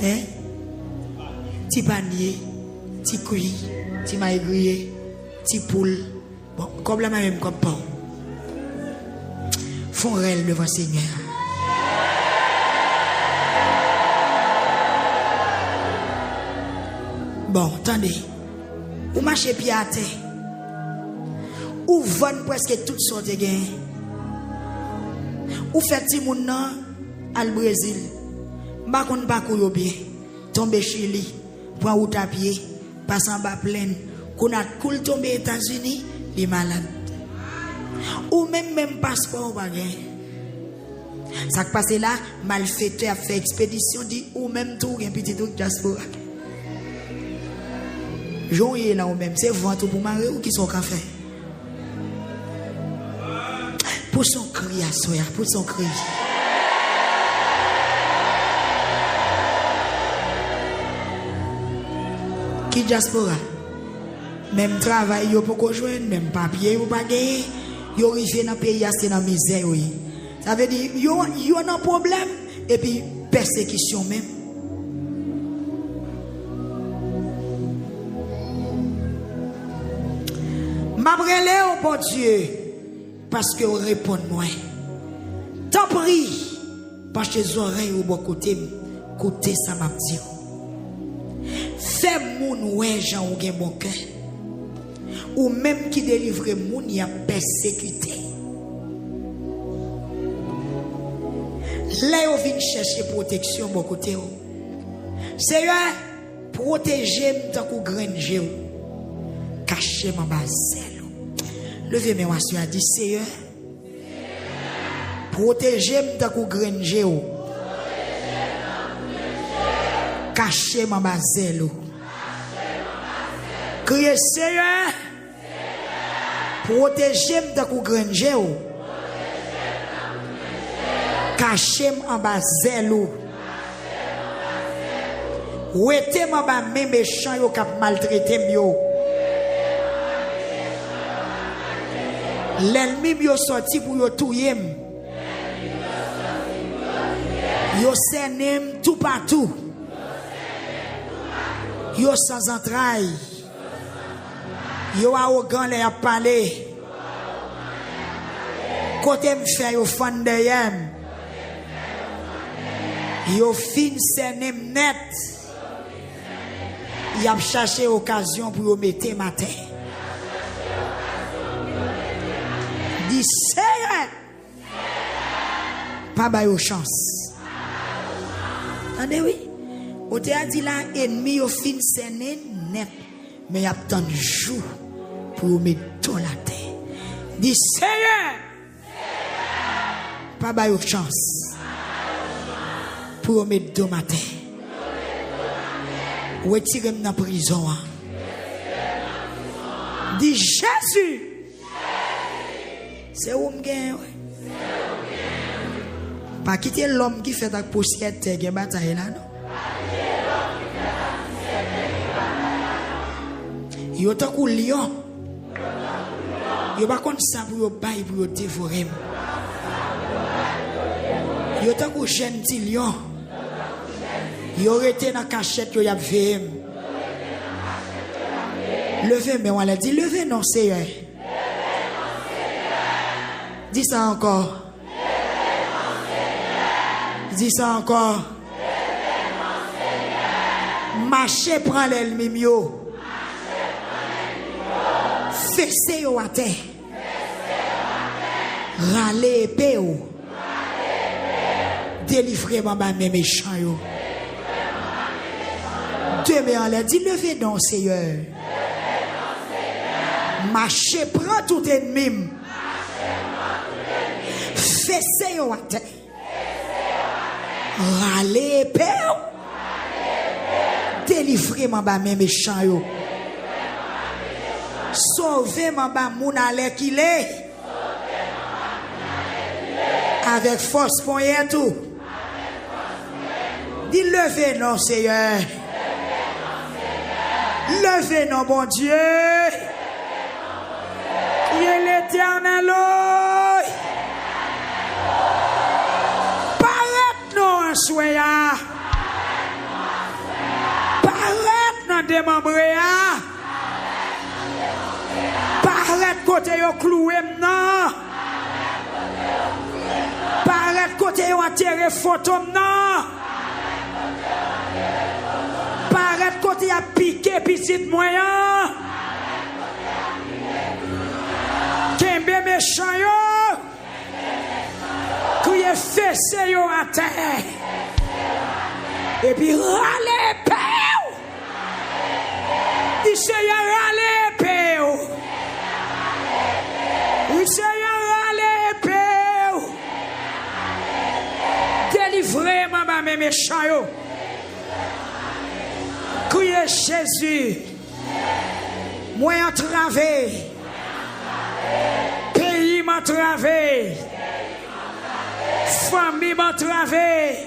Hein? Petit panier, petit cuit. Petit maigrier, petit poule. Bon, comme la même comme pas. Font réel devant le Seigneur. Bon, attendez. Ou marchez pied à terre. Ou vendez presque toutes sortes de gains. Ou faites petit moun nan al Brésil. Ba kon pa kou bien. Tombe Chili. Prend route à pied. Passe en bas pleine. Qu'on a cool tombé aux États-Unis. Les malades. Ou même passeport ou bagay. Ça qui passe là, malfaiteur a fait expédition, dit ou même tout, un petit truc diaspora. J'en ai là ou même, c'est vente pour marier ou qui sont café. Pour son cri à soi, pour son cri. Qui diaspora? Même travail, yo pour joindre, même papier, yo pas gagner. Yo arrivé dans le pays, c'est dans la misère. Ça veut dire, yo a un problème, et puis persécution même. M'abrele au bon Dieu, parce que vous répondez moi. T'en prie, parce que les oreilles au bon côté, côté ça m'a dit. Fais moun ouais Jean ou gen bon cœur. Ou même qui délivre moun y a persécuté. Là vous venez chercher protection bon côté. Seigneur, protégez-moi tant que granger. Cachez-moi ma zèle. Levez-moi sur a dit Seigneur, protégez-moi tant que granger. Cachez-moi ma zèle. Criez Seigneur, protégez-moi tant que granger. Cachez-moi en bas zèle. Ouetez-moi ba mes méchants yo k'ap maltraité yo. L'ennemi yo sorti pour yo touyer. Yo senem tout partout. Yo sans entrailles. Yo arrogant les a parler. Côté me fait yo fan derrière. Yo fin senem net. Y a cherché occasion pour mettre ma terre. Dis Seigneur, pas ba yo chance. Attendez oui, on te a dit là ennemi au fin scène net, mais y a tant de jours pour mettre dans la terre. Dis Seigneur, pas ba yo chance pour mettre dans ma terre. Retirez-moi dans la prison. Dis Jésus. C'est où m'gagne. Pas quitter l'homme qui fait la poussière qui est bataille là non. Yo ta kou lion. Yo pas comme ça pour yo bailler pour yo dévorer. Yo ta kou gentil lion. Yo rete dans cachette yo y a veillé. Levez mais on l'a dit levez non Seigneur. Dis ça encore. Dis ça encore. Marchez prend l'ennemi yo. Fessez yo à terre. Râlez épée yo. Délivrez-moi mes méchants yo. Demain on l'a dit levez non Seigneur. Marchez prend tout ennemi. Fessez yo à terre. Râlez épée. Délivrez-moi mes méchants yo. Sauvez-moi mon alè qu'il est. Avec force pour y tout. Dis levez non Seigneur. Levez non bon Dieu. Il est l'éternel. Paraît non en soya. Paraît non démembré. Paraît côté yo cloué non. Paraît côté yo atterré photo non. Paraît côté a piqué petit moyen. Kembe méchant yo. Crier fessé yo à terre. Et puis râler peur. Il se y a râler peur. Il se y a râler peur. Délivrez-moi mes méchants yo. Criez Jésus. Moi entravé. Pays m'entravé. travé. Famille m'a travé.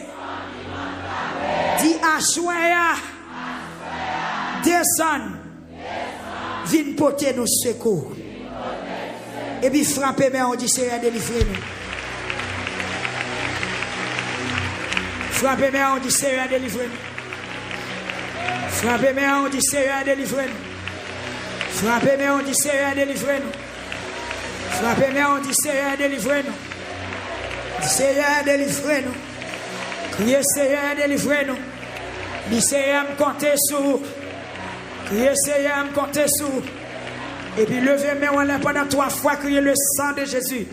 Dit Assoya. Descend. Vin porter nos secours. Et puis frapper, mais on dit Seigneur délivrer nous. Frappez, mais on dit Seigneur délivrer nous. Frappez, mais on dit Seigneur délivrer nous. Frappez, mais on dit Seigneur délivrer nous. Frappez, mais on dit Seigneur délivrer nous. Seigneur délivrer nous. Criez Seigneur délivrer nous. Dis Seigneur me compter sur. Criez Seigneur me compter sur. Et puis levez mes mains pendant 3 fois, criez le sang de Jésus.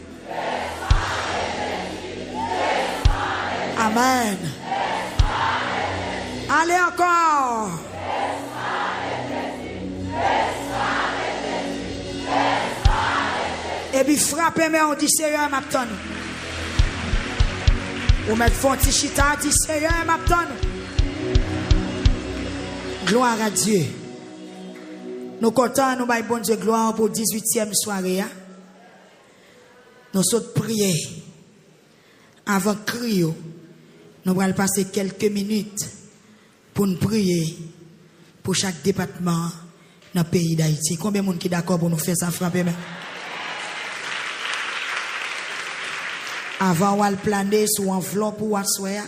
Amen. Allez encore. Et puis frappez, mais on dit Seigneur m'attend. Ou mettre Fonti Chita, dit Seigneur m'attend. Gloire à Dieu. Nous comptons, nous baillons bon Dieu gloire pour 18e soirée. Nous sommes prier. Avant de crier, nous allons passer quelques minutes pour nous prier pour chaque département dans le pays d'Haïti. Combien de monde qui est d'accord pour nous faire ça frapper? Avant, on va planer sur enveloppe ou assoya.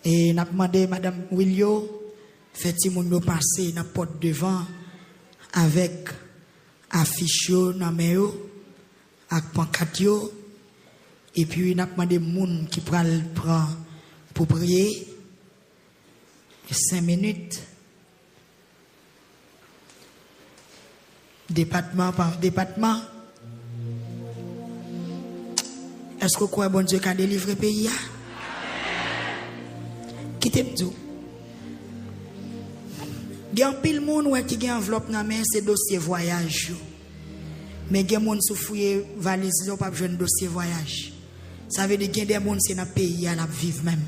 Et nous avons demandé à Mme Willio, fait-il nous passer dans la porte devant avec affiche dans la main, avec pancarte. Et puis, nous avons demandé aux gens qui prennent pour prier. 5 minutes. Département par département. Est-ce que vous croyez bon Dieu qui a délivré le pays? Quittez-moi tout. Il y a un pile de monde qui a une enveloppe dans la main, c'est dossier voyage. Mais il y a des gens qui souffrent valise, ils n'ont pas besoin de dossier voyage. Ça veut dire qu'il y a des gens qui sont dans le pays à la vivre même.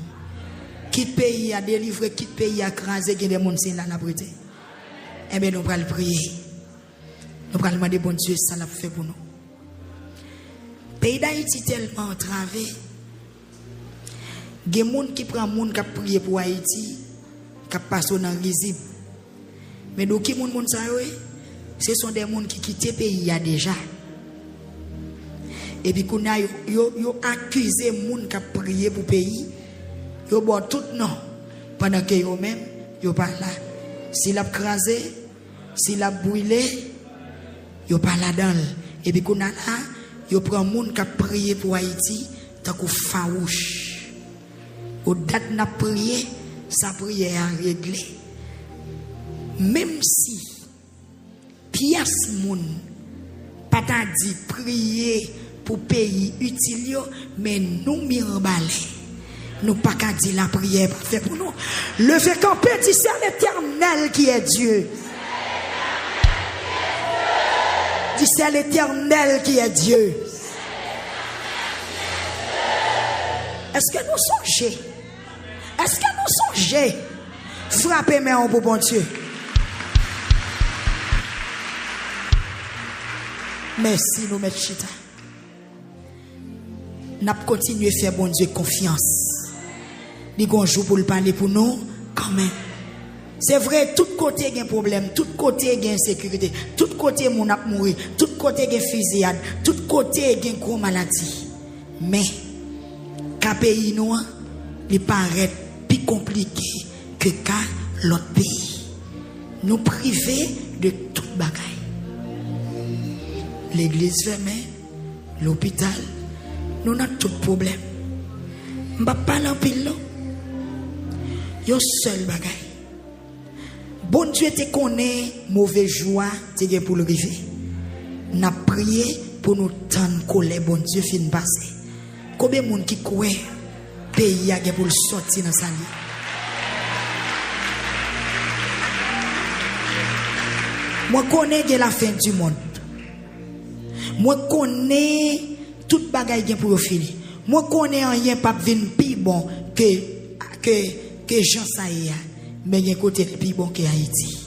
Quitte pays à délivrer, quitte pays à craser, il y a des gens qui sont là à la brûler. Eh bien, nous allons prier. Nous allons demander bon Dieu, ça l'a fait pour nous. Le pays d'Haïti est tellement entravé. Il y a des gens qui prennent des gens qui prient pour Haïti, qui passent dans le risible. Mais donc, qui sont les gens ce sont des gens qui quittent le pays déjà. Et puis, ils ont accusé les gens qui prient pour le pays. Ils ont tout non. Pendant que eux-mêmes, ils ne sont pas là. S'ils ont crasé, s'ils ont brûlé, ils ne sont pas là-dedans. Et puis, ils prennent les gens qui prient pour Haïti, tant que farouche. Au date de prier, sa prière est réglée. Même si pièce moun pas t'a dit prier pour pays utile, mais nous mirembalé. Nous pas qu'à dire la prière pas fait pour nous. Levez camper, dis c'est l'Éternel qui est Dieu. Dis c'est l'Éternel qui est Dieu. Est-ce que nous songeons? Est-ce que nous songeons? Frappez mes pour bon Dieu. Merci, nous mettons chita. Nous continuons à faire bon Dieu confiance. Nous avons un jour pour le parler pour nous, quand même. C'est vrai, tout côté il y a un problème, tout côté il y a insécurité, tout côté mon a mourir, tout côté il y a fusillade, tout côté il y a une grosse maladie. Mais, qu'un pays nous, il paraît plus compliqué que l'autre pays. Nous priver de toute bagaille. L'église fermée, l'hôpital, nous avons tout problème. Je ne vais pas parler en pile. Il y a un seul bagaille. Bon Dieu te connaît, mauvais joie, te gagne pour le river. Nous avons prié pour nous tendre colère, bon Dieu, fin passer. Combien de monde qui croit, pays a pour le sortir dans sa vie? Moi, je connais la fin du monde. Moi, je connais toute bagaille pour finir. Moi, je connais rien pas venir plus bon que Jean Saïa. Mais il y a un côté plus bon que Haïti.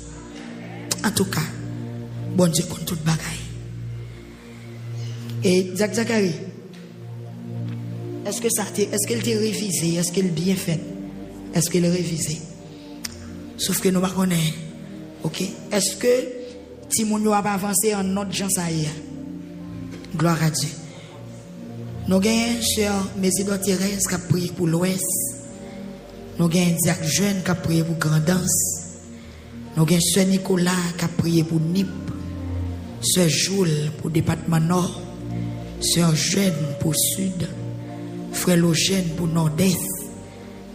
En tout cas, bon Dieu connaît toute bagaille. Et Zachary, Est-ce qu'elle t'est révisée? Est-ce qu'elle est bien faite? Est-ce qu'elle est révisée? Sauf que nous ne connaissons pas. Ok? Est-ce que Timoun a pas avancé en notre gens ça y est? Gloire à Dieu. Nous avons sœur Mésidor Thérèse qui a prié pour l'Ouest. Nous avons Diacre Jeune qui a prié pour Grandance. Nous avons sœur Nicolas qui a prié pour Nip. Sœur Joule pour département Nord. Sœur Jeune pour Sud. Frère Logène pour Nord-Est.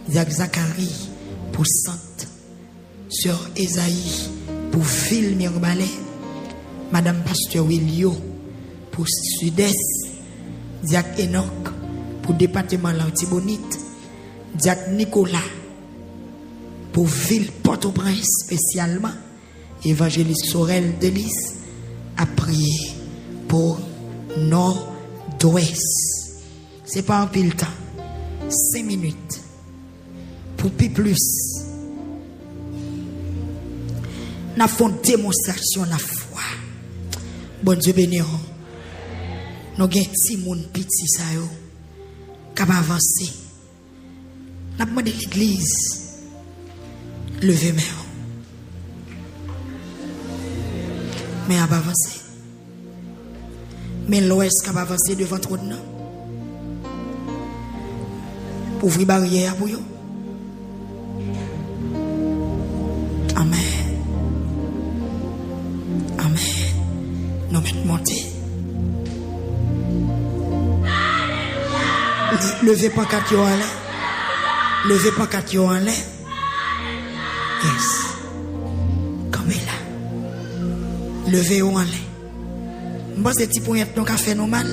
Diacre Zacharie pour Centre. Sœur Esaïe pour Ville Mirbalais. Madame Pasteur Willio pour Sud-Est. Diacre Enoch pour département l'Antibonite. Diacre Nicolas pour Ville Port-au-Prince spécialement. Évangéliste Sorel Delis a prié pour Nord-Ouest. C'est pas un pile temps. 5 minutes. Pour plus. Nous avons une démonstration de la foi. Bon Dieu béni. Nous avons un petit monde petit ça yo qui va avancer. Nous avons demandé l'église lever main. Mais elle va avancer. Mais l'Ouest qui va avancer devant trop de nous. Ouvrir barrière pour eux. Amen. Amen. Nous mettons monter. Levez pas quatre en l'air. Levez pas quatre en l'air. Yes. Comme là. Levez en l'air. Moi, c'est petit point donc à faire normal.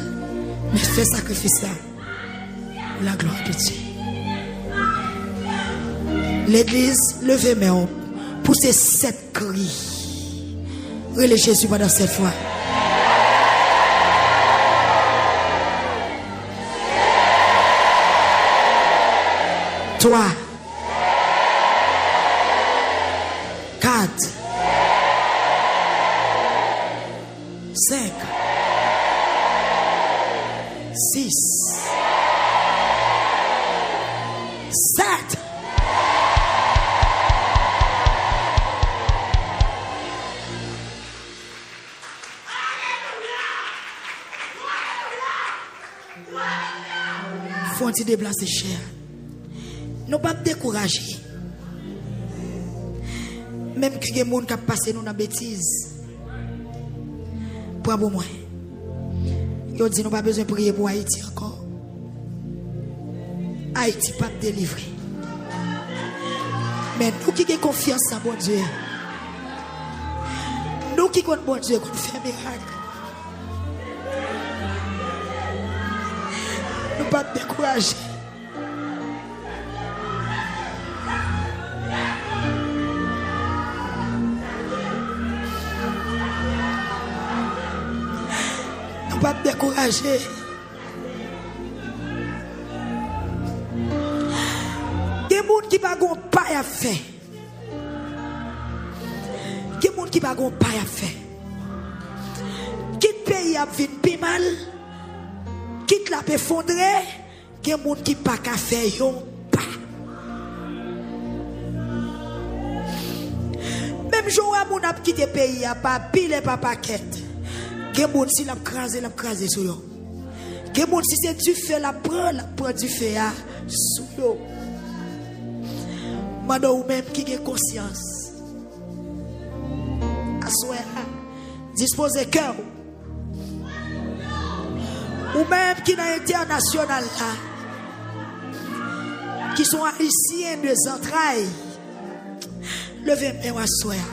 Mais fais sacrifice là. La gloire de Dieu. L'église, levez main. Poussez 7 cris. Relais Jésus pendant 7 fois. Toi. 4. 5. 6. 7. Faut-il déplacer cher? Nous ne pouvons pas décourager. Même que les gens qui passent nous dans la bêtise. Pour moi. Ils disent nous n'avons pas besoin de prier pour Haïti encore. Haïti pas délivré. Mais nous qui avons confiance en bon Dieu. Nous qui avons bon Dieu, qu'on fait miracle. Nous ne pouvons pas décourager. Nous ne pouvons pas décourager. Il y a des gens qui ne sont pas à faire. Il y a des gens qui ne sont pas à faire. Quitte pays à venir plus mal. Quitte la paix fondrée. Il y a des gens qui ne sont pas à faire. Même jour où on a quitté le pays, il n'y a pas pile et pas paquette. Il y a des gens qui l'ont crasé sur eux. Il y a des gens qui c'est du feu, la prend du feu sur eux. Mando ou même qui a conscience. Assoir, disposez cœur. Ou même qui dans l'international là. Qui sont haïtiens de entrailles. Levez mes mains, assoir.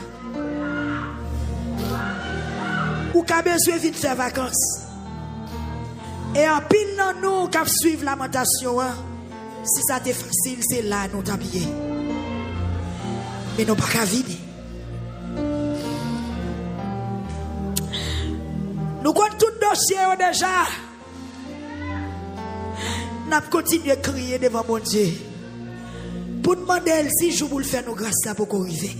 Ou qu'a besoin de faire vacances. Et en pile dans nous qui suivent la lamentation. Si ça t'est facile, c'est là nous t'habiller. Mais nous pas qu'à vider. Nous comptons tout dossier déjà. Nous continuons à crier devant mon Dieu. Pour demander si je vous le fais nous grâce à pour qu'on arrive.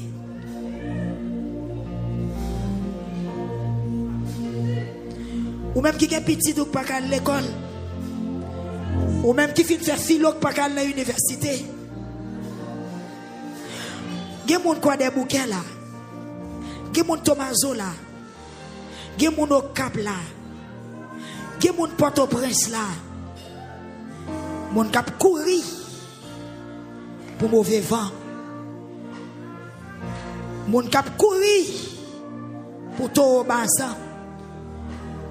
Ou même qui est petit ou pas à l'école. Ou même qui finit faire philo pas qu'à l'université. Il y a des gens qui ont des bouquets là. Il y a des gens qui ont Tomaso là. Il y a des gens qui ont Cap là. Il y a des gens qui ont Port-au-Prince là. Mon cap courir pour mauvais vent. Mon cap courir pour taureau bazan.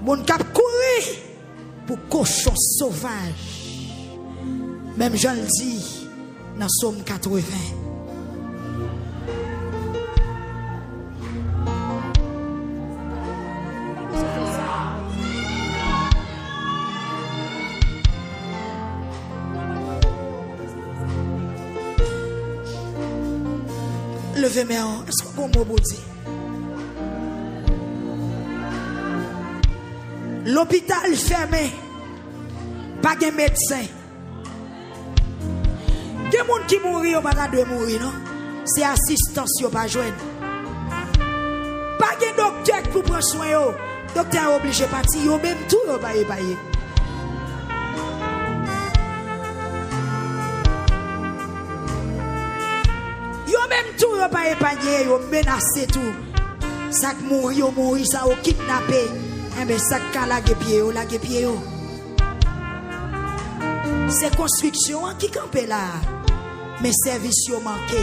Mon cap courir pour cochon sauvage. Même je le dis dans Somme 80. Levez-moi, est-ce que bon mot dit? L'hôpital fermé, pas de médecin. Il y a des gens qui mourent, pas de mourir, non? C'est assistance, ils pas joindre. Pas de docteur pour prendre soin. Docteur est obligé de partir, ils même tout, ils pas épargné. Même tout, ils pas épargné, ils menacé tout. Ça qui mourit, ça au kidnappé. Mais ça qui a lagué pied. C'est construction qui campe là. Mais services ont manqué.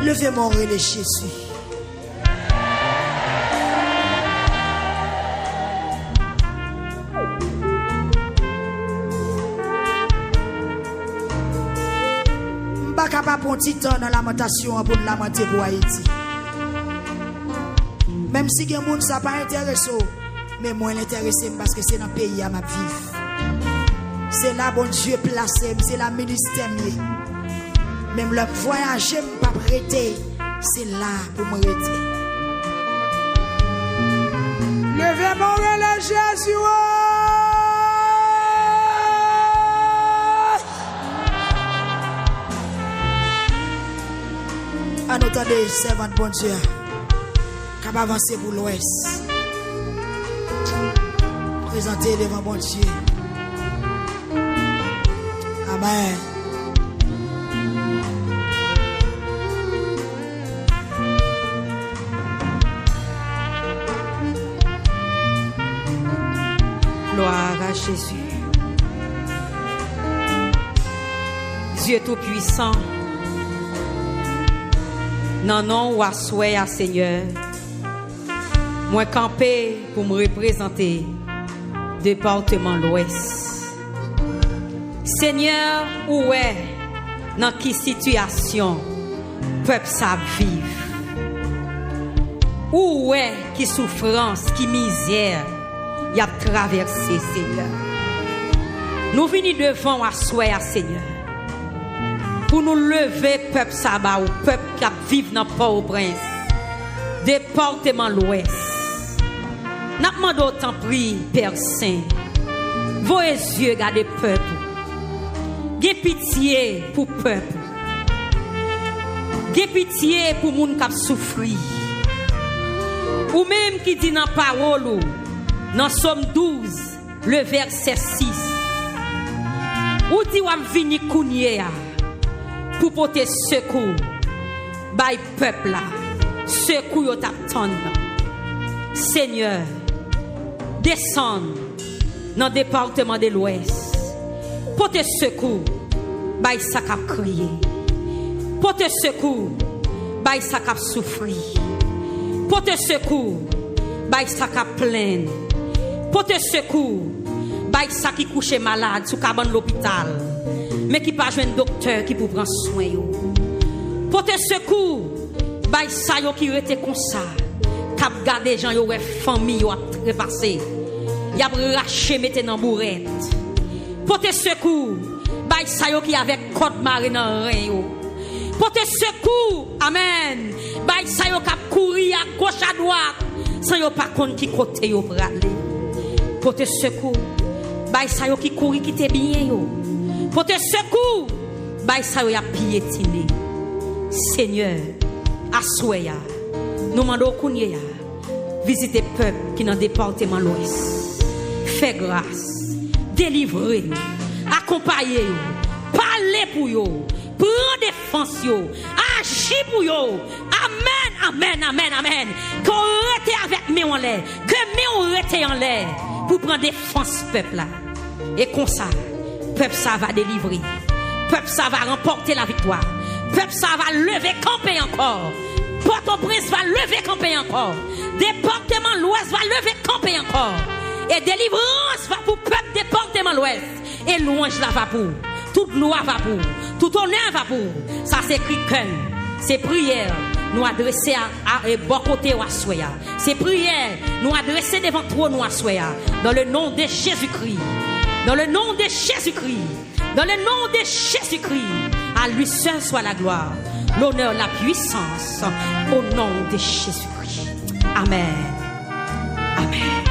Levez-moi, relais Jésus. Pas pour un petit temps dans la lamentation pour lamenter pour Haïti. Même si les gens ne sont pas intéressés, mais moi l'intéressé parce que c'est dans le pays à ma vie. C'est là bon Dieu placé, c'est la ministère. Même le voyage, je ne pas prêter, c'est là pour me arrêter. Levez mon relais Jésus. En attendant, servant bon Dieu, qui va avancer pour l'Ouest. Présenter devant bon Dieu. Amen. Gloire à Jésus. Dieu Tout-Puissant. Non, non, ou à souhait à Seigneur. Moi campé pour me représenter département l'Ouest. Seigneur, où est, dans quelle situation peuple ça vive? Où est, qui souffrance, qui misère y a traversé, Seigneur? Nous venons devant à souhait à Seigneur. Pour nous lever, peuple Saba, ou peuple qui vit dans Port-au-Prince, département l'Ouest. N'a pas demandé autant prier, Père Saint. Vos yeux gardez peuple. Gardez pitié pour peuple. Gardez pitié pour les gens qui souffrent. Ou même qui dit dans la parole, dans Somme 12, le verset 6. Ou dit ou venir kounye pour porter secours by peuple là, secours yo t'attend. Seigneur, descend dans le département de l'Ouest, porter secours by sa cap crier, porter secours by sa cap souffrir, porter secours by sa cap plaindre, porter secours by sa qui couche malade sous cabane l'hôpital, mais qui pas joindre docteur qui pour prendre soin yo. Porter secours by sa yo qui rete comme ça, cap garder gens yo ouais famille yo a trépasser, y a raché mettre dans bourrette. Porter secours by sa yo qui avec code marée dans rein yo. Porter secours, amen, by sa yo cap courir à gauche à droite sans yo pas connait qui côté yo pour aller. Porter secours by sa yo qui courir qui te bien yo. Porter secours by sa yo a piétiner. Seigneur, assoya, nous mandons kounye ya, visiter peuple qui dans département l'Ouest. Fais grâce. Délivrez. Accompagnez. Parlez pour vous. Prends défense. Agis pour vous. Amen, amen, amen, amen. Qu'on rete avec nous en l'air. Que nous rete en l'air. Pour prendre défense peuple là. Et comme ça, peuple ça va délivrer. Peuple ça va remporter la victoire. Peuple ça va lever camper encore. Port-au-Prince va lever camper encore. Département l'Ouest va lever camper encore. Et délivrance va pour peuple département l'Ouest. Et louange là va pour. Toute gloire va pour. Tout honneur va pour. Ça c'est cri cœur. C'est prière. Nous adresser à bon côté ou à soya. C'est prière. Nous adresser devant toi nous à soya. Dans le nom de Jésus-Christ. Dans le nom de Jésus-Christ. Dans le nom de Jésus-Christ. À lui seul soit la gloire, l'honneur, la puissance. Au nom de Jésus-Christ. Amen. Amen.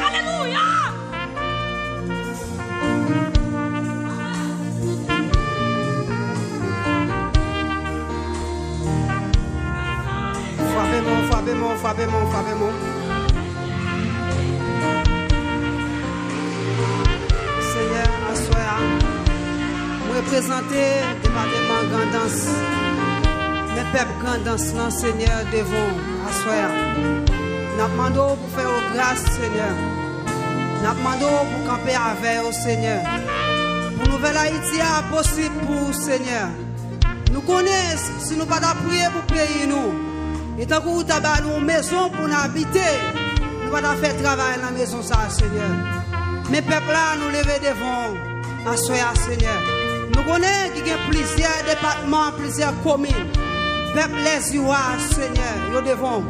Alléluia. Frappez-moi. Seigneur, assoya, nous représenter le département Grandance. Mes peuples Grandance, non, Seigneur, devant assoya. Nous demandons pour faire grâce, Seigneur. Nous demandons pour camper avec au Seigneur. Pour Nouvelle Haïti, possible pour Seigneur. Nous connaissons, si nous ne pas prier pour payer nous. Et tant que nous avons une maison pour nous habiter, nous allons faire travail dans la maison, ça, Seigneur. Mes peuples là, nous lever devant, à soya, Seigneur. Nous connaissons qu'il y a plusieurs départements, plusieurs communes. Peuple les Iwa, Seigneur, yo devant.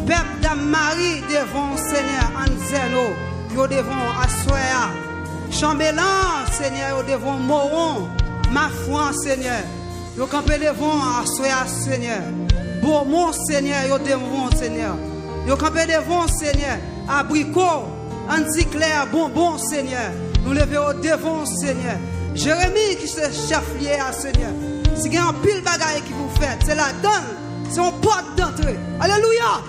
Peuple d'Amarie devant, Seigneur, Anzeno, yo devant, à soya. Chambellan, Seigneur, yo devant, Moron, Mafouan, Seigneur. Yo campé devant, à soya, Seigneur. Beaumont, Seigneur, yo devant, Seigneur. Yo campé devant, Seigneur, Abricot, Anticlair, Bonbon, Seigneur. Nous levons devant, Seigneur. Jérémie qui se chef lié à Seigneur. Si il y a un pile bagaille qui vous fait, c'est la donne, c'est une porte d'entrée. Alléluia.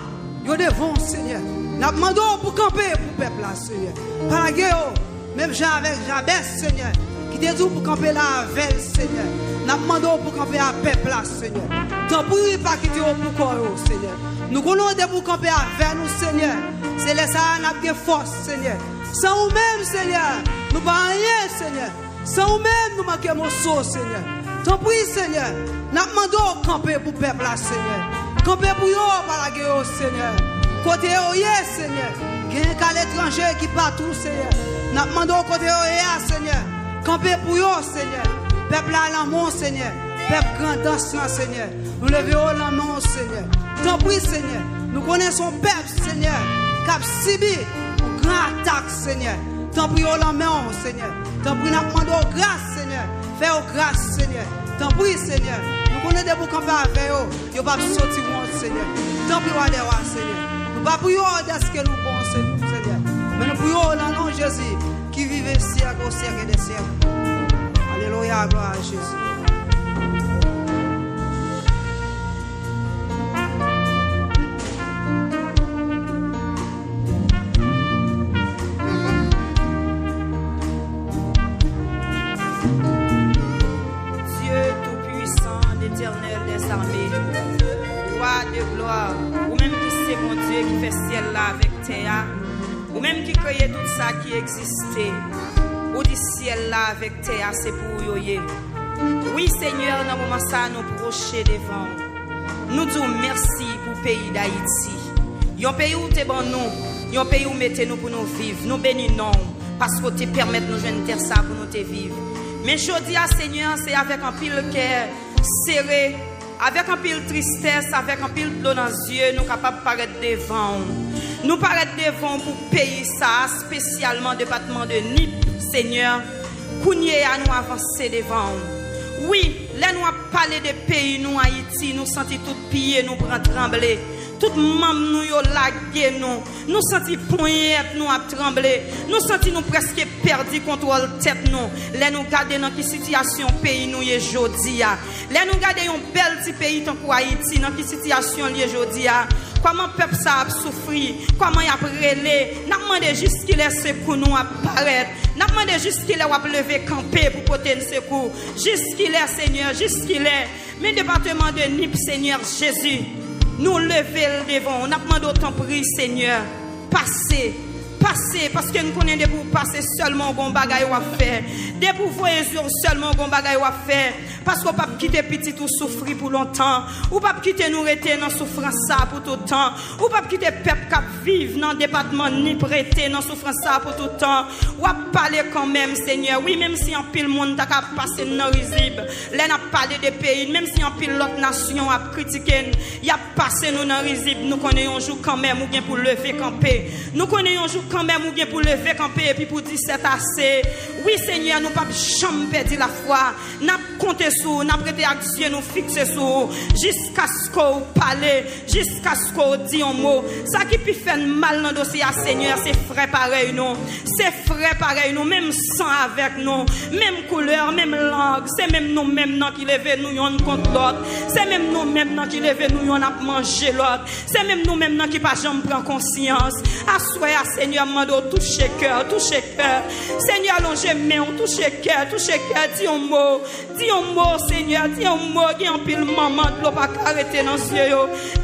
Yo devant, Seigneur. Nous demandons pour camper pour le peuple là, Seigneur. Par la guerre, même Jean avec Jabès, Seigneur, qui te dit pour camper là avec Seigneur. Nous demandons pour camper à peuple là, Seigneur. Tant pour lui pas quitter au corps, Seigneur. Nous connaissons pour camper avec nous, Seigneur. C'est les ça nous avons force, Seigneur. Sans nous-mêmes, Seigneur, nous ne pouvons rien, Seigneur. Sans nous-mêmes, nous manquons mon saut, Seigneur. Tant pis, Seigneur. Nous demandons camper pour le peuple là, Seigneur. Camper pour eux par la guerre, Seigneur. Côté eux, Seigneur. Il y a un cas étranger qui partout, Seigneur. Nous demandons côté eux, Seigneur. Camper pour eux, Seigneur. Peuple là, l'amour, Seigneur. Peuple Grandance, Seigneur. Nous levons l'amour, Seigneur. Tant pis, Seigneur. Nous connaissons peuple, Seigneur. Cap Sibi, une grande attaque, Seigneur. Tant pis, on l'amour, Seigneur. Tant pis, nous demandons grâce, Seigneur. Fais-nous grâce, Seigneur. Tant pis, Seigneur. Nous connaissons des camper avec eux. Ils ne vont pas sortir, Seigneur. Tant pis, on Seigneur. Nous ne pouvons pas prier de ce que nous pensons, Seigneur. Mais nous prions dans le nom de Jésus qui vit siècle au siècle des siècles. Alléluia, gloire à Jésus. Éternel des armées, roi de gloire, ou même qui c'est mon Dieu qui fait ciel là avec terre, ou même qui crée tout ça qui existait, ou du ciel là avec terre, c'est pour yoye. Oui Seigneur, dans le moment ça nous procher devant. Nous disons merci pour le pays d'Haïti. Un pays où tu es bon nous, un pays où mettez nous pour nous vivre, nous bénissons parce que tu permets de nous joindre terre ça pour nous te vivre. Mais je dis à Seigneur, c'est avec un pile cœur serré, avec un pile tristesse, avec un pile de l'eau dans les yeux, nous sommes capables de paraître devant. Nous paraître devant pour payer ça, spécialement département de Nip, Seigneur. Kounye à nous avancer devant. Oui, là nous avons parlé de pays, nous Haïti, nous sentons tout pied, nous prend trembler. Tout membre nous yo lagué nous senti poignette nous a tremblé, nous senti nous presque perdu contrôle tête nous. Là nous garder dans quelle situation pays nous est jodi a. Là nous garder un bel petit pays tant que Haïti dans quelle situation lié jodi a. comment peuple ça a souffri, comment il a brûlé. N'a demandé juste qu'il laisse secours nous apparaître. N'a demandé juste qu'il a levé camper pour porter le secours. Juste qu'il est Seigneur, juste qu'il est. Mais département de Nip, Seigneur Jésus, nous lever le devant. On a demandé autant prix, Seigneur. Passez, parce que nous connaissons des pour passer seulement au bon bagaille à faire. Des pour voyager seulement au bon bagaille à faire. Parce qu'on ne peut pas quitter petit ou souffrir pour longtemps. Ou pas quitter nous rester dans souffrance ça pour tout le temps. Ou pas quitter peuple qui vivre dans le département ni prêter dans souffrance ça pour tout le temps. Ou à parler quand même, Seigneur. Oui, même si en pile monde t'a passé dans risible. Là n'a parlé des pays, même si en pile l'autre nation a critiqué, il a passé nous dans risible. Nous connaissons un jour quand même ou bien pour lever camper. Nous connaissons un jour quand même ou bien pour lever camper et puis pour dire c'est assez. Oui, Seigneur, nous pas jamais perdre la foi. N'a compté sur, n'a prêté action, nous fixer sur jusqu'à ce qu'on parle, jusqu'à ce qu'on dit un mot. Ça qui peut faire mal dans le dossier à Seigneur, c'est frère pareil nous. C'est frère pareil nous, même sang avec nous, même couleur, même langue. C'est même nous même qui lève nous yon contre l'autre. C'est même nous même qui lève nous yon a manger l'autre. C'est même nous même qui pas jamais prend conscience. Assoyez à Seigneur, mando toucher cœur, toucher cœur. Seigneur, allongez main, toucher cœur, dis un mot, Seigneur, dis un mot, qui en pile maman de l'eau pas arrêter dans les yeux,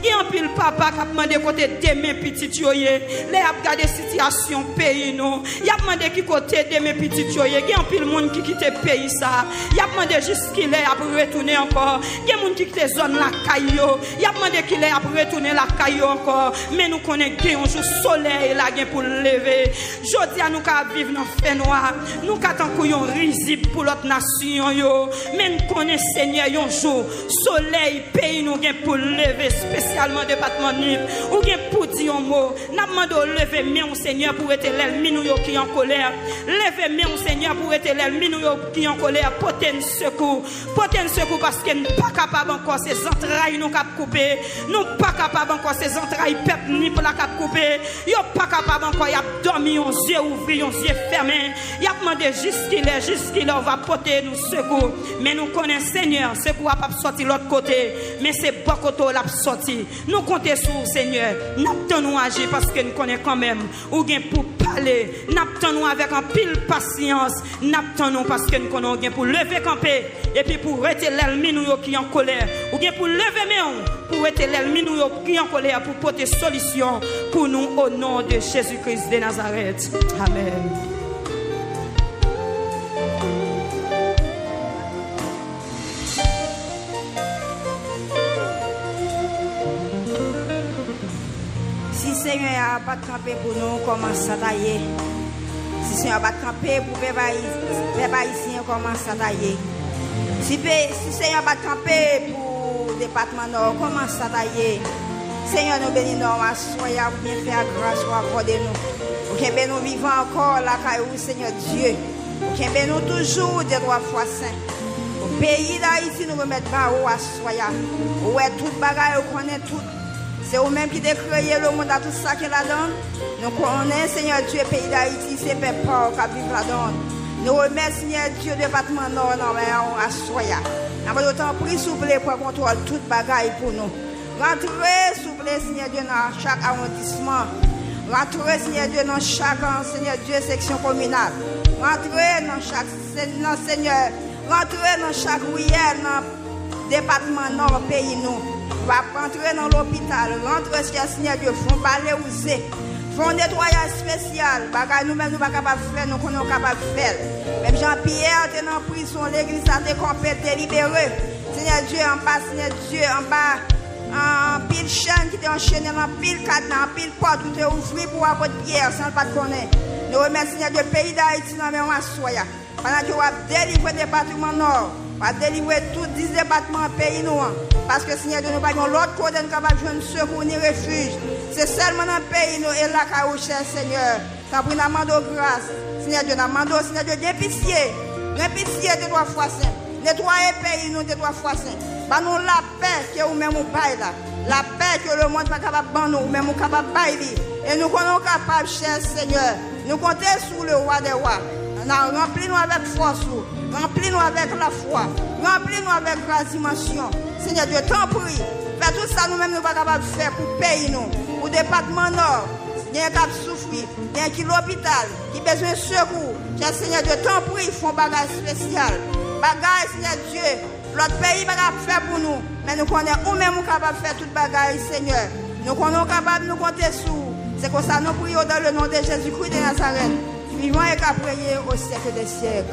qui en pile papa qui a demandé côté de mes petites yoye, les a regardé situation pays nous, il a demandé qui côté de mes petites yoye, qui en pile monde qui quitte pays ça, il a demandé juste qu'il est à retourner encore, qui monde qui quitte zone la caillou, il a demandé qu'il est à retourner la caillou encore, mais nous connaissons un jour soleil là pour lever. Jodi à nous qu'à vivre dans fait noir, nous qu'à tant qu'on risible pour l'autre nation yo, mais nous connaissons Seigneur un jour soleil pays nous gain pour lever spécialement département Nip ou gain pour dire un mot, n'a demandé lever mais Seigneur pour être l'ennemi nous qui en colère, lever mais Seigneur pour être l'ennemi nous qui en colère, porter secours parce que nous pas capable encore ces entrailles nous cap couper, nous pas capable encore ces entrailles peuple Nip la cap couper, yo pas capable encore y a dormi on yeux ouvert on yeux fermés, y a demandé jusqu'il est on va porter nous secours, mais nous connaissons Seigneur secours va pas sortir l'autre côté, mais c'est bon côté l'a sorti, nous comptons sur Seigneur, nous agir parce que nous connaissons quand même ou gain pour parler, nous avec un pile patience, nous parce que nous connaissons gain pour lever camper et puis pour rester l'ennemi nous qui en colère ou gain pour lever mais pour être l'ennemi nous qui en colère pour porter solution pour nous au nom de Jésus-Christ de Nazareth. Amen. Si Seigneur n'a pas campé pour nous, commence à tailler. Si Seigneur n'a pas campé pour les Haïtiens, commence à tailler. Si Seigneur n'a pas campé pour le département Nord, commence à tailler. Seigneur, nous bénissons, soyez bien faire grâce, accordez-nous. Pour que nous vivons encore la caillou, Seigneur Dieu. Pour que nous toujours des 3 fois saints. Au pays d'Haïti, nous remettons à soyez. Où est toute bagaille, on connaît tout. C'est vous-même qui décréez le monde à tout ça qui la donne. Nous connaissons, Seigneur Dieu, pays d'Haïti, c'est peuple qui vivent la donne. Nous remercions, Seigneur Dieu, département Nord, à soyez. Nous avons autant pris souple pour contrôler toute bagaille pour nous. Rentrez, s'il vous plaît, Seigneur Dieu, dans chaque arrondissement. Rentrez, Seigneur Dieu, dans chaque, Seigneur Dieu, section communale. Rentrez dans chaque, Seigneur, rentrez dans chaque ruelle, dans le département Nord, pays nous. Va rentrer dans l'hôpital, rentrez, Seigneur Dieu, font balai oser. Font nettoyage spécial. Bagay nous-mêmes, nous ne sommes pas capables de faire, nous sommes capables de faire. Même Jean-Pierre était dans la prison, l'église a été complète, libérée. Seigneur Dieu, en bas, Seigneur Dieu, en bas. En pile chaîne qui était enchaîné, en pile cadenas, en pile porte qui était ouvert pour apporter pierre sans pas connaître. Nous remercions le pays d'Haïti dans le Soya. Pendant que vous avez délivré le département Nord, vous avez délivré tous 10 départements pays nous. Parce que Seigneur Dieu, nous n'avons pas l'autre côté, nous n'avons pas besoin de secours ni refuge. C'est seulement dans le pays nous et là qu'à cher Seigneur. Quand vous nous demandons grâce, Seigneur Dieu, nous demandons Seigneur Dieu, de pitié de 3 fois saint. Nettoyez le pays nous de 3 fois saint. Bah nous la paix que vous même bail là, la paix que le monde pas capable de nous, même capable bailler. Et nous sommes capables, cher Seigneur, nous comptons sur le roi des rois. Remplis-nous avec force, remplis-nous avec la foi, remplis-nous avec la dimension. Seigneur Dieu, t'en prie, fais tout ça ça nous-mêmes nous pas capables de faire pour pays nous, pour département nord. Il y a un cap souffrir, il y a un qui l'hôpital, qui a besoin de secours. Cher Seigneur Dieu, tant pis, ils font bagage spécial. Bagage, Seigneur Dieu, l'autre pays pas capable de faire pour nous. Mais nous connaissons, nous-mêmes, nous capables de faire tout bagage, Seigneur. Nous sommes capables de nous compter sur. C'est comme ça nous prions dans le nom de Jésus-Christ de Nazareth. Vivons et qu'à prier au siècle des siècles.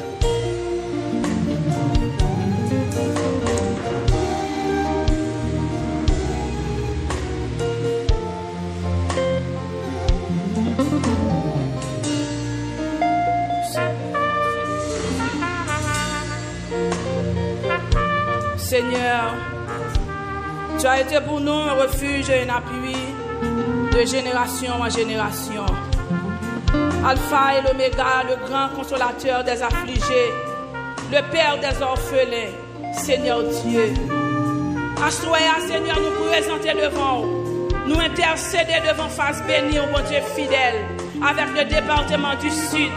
Seigneur, tu as été pour nous un refuge et un appui de génération en génération. Alpha et l'Oméga, le grand consolateur des affligés, le Père des orphelins, Seigneur Dieu. À soi, Seigneur, nous présenter devant vous, nous intercéder devant face bénie au bon Dieu fidèle, avec le département du Sud.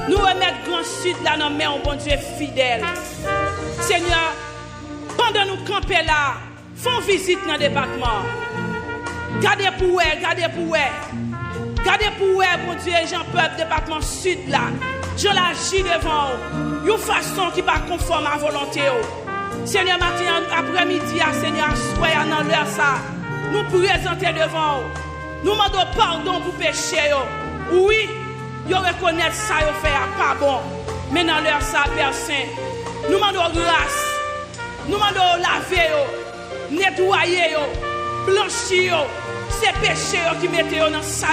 Nous remettre grand Sud là dans main au bon Dieu fidèle. Seigneur, pendant nous camper là, font visite dans le département. Gardez pour eux, gardez pour eux. Gardez pour eux, bon Dieu, Jean peuple, département Sud là. Je l'agis devant eux. Une façon qui va conforme à volonté. Seigneur, matin, après-midi, Seigneur, soyez dans l'heure ça. Nous présenter devant eux. Nous demandons pardon pour péché. Oui, ils reconnaissent ça, ils fait pas bon. Mais dans l'heure ça, Père Saint, nous demandons grâce. Nous demandons laver, nettoyer, blanchir, ces péchés qui mettent dans ça.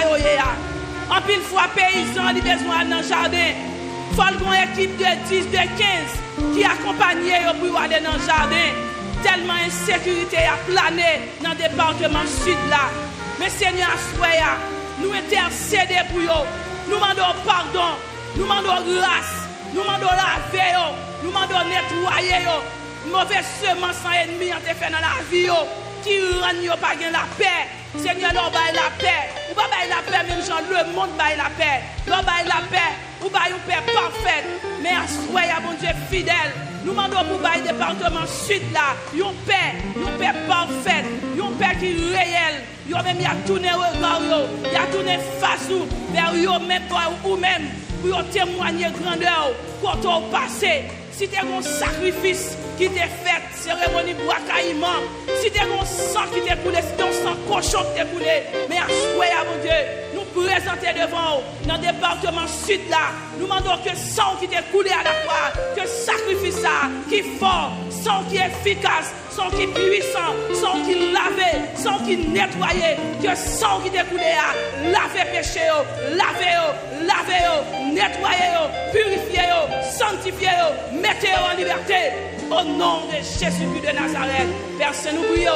En pile fois, paysans, ils ont besoin dans le jardin. Il faut une équipe de 10, de 15 qui accompagne pour aller dans le jardin. Tellement insécurité a plané dans le département sud là. Mais Seigneur, soyez, nous intercédons pour eux. Nous demandons pardon, nous demandons grâce, nous demandons laver, nous demandons nettoyer. Mauvaise semence sans ennemi ont fait dans la vie qui rend pas la paix. Seigneur, nous baille la paix. Ou pas baille la paix, même Jean, le monde baille la paix. Nous baille la paix, ou baille une paix parfaite. Mais à soyez, mon Dieu fidèle. Nous demandons pour bailler département sud là, une paix parfaite, une paix qui est réelle. Yo même y a tourné regard yo, y a tourné face vers yo même ou même pour témoigner grandeur quand au passé. Si tu as un sacrifice qui t'est fait, cérémonie bois caïman, si tu as un sang qui t'est coulé, si tu as un sang cochon qui t'est coulé, mais à souhait, mon Dieu, nous présenter devant vous, dans le département sud là, nous demandons que sang qui t'est coulé à la croix, que sacrifice ça, qui est fort, sang qui est efficace, sang qui est puissant, sang qui lavé, sang qui nettoyé, que sang qui t'est coulé à laver péché, laver, nettoyer, purifier, sanctifier, mettez-vous en liberté. Au nom de Jésus-Christ de Nazareth, Père Saint, nous prions.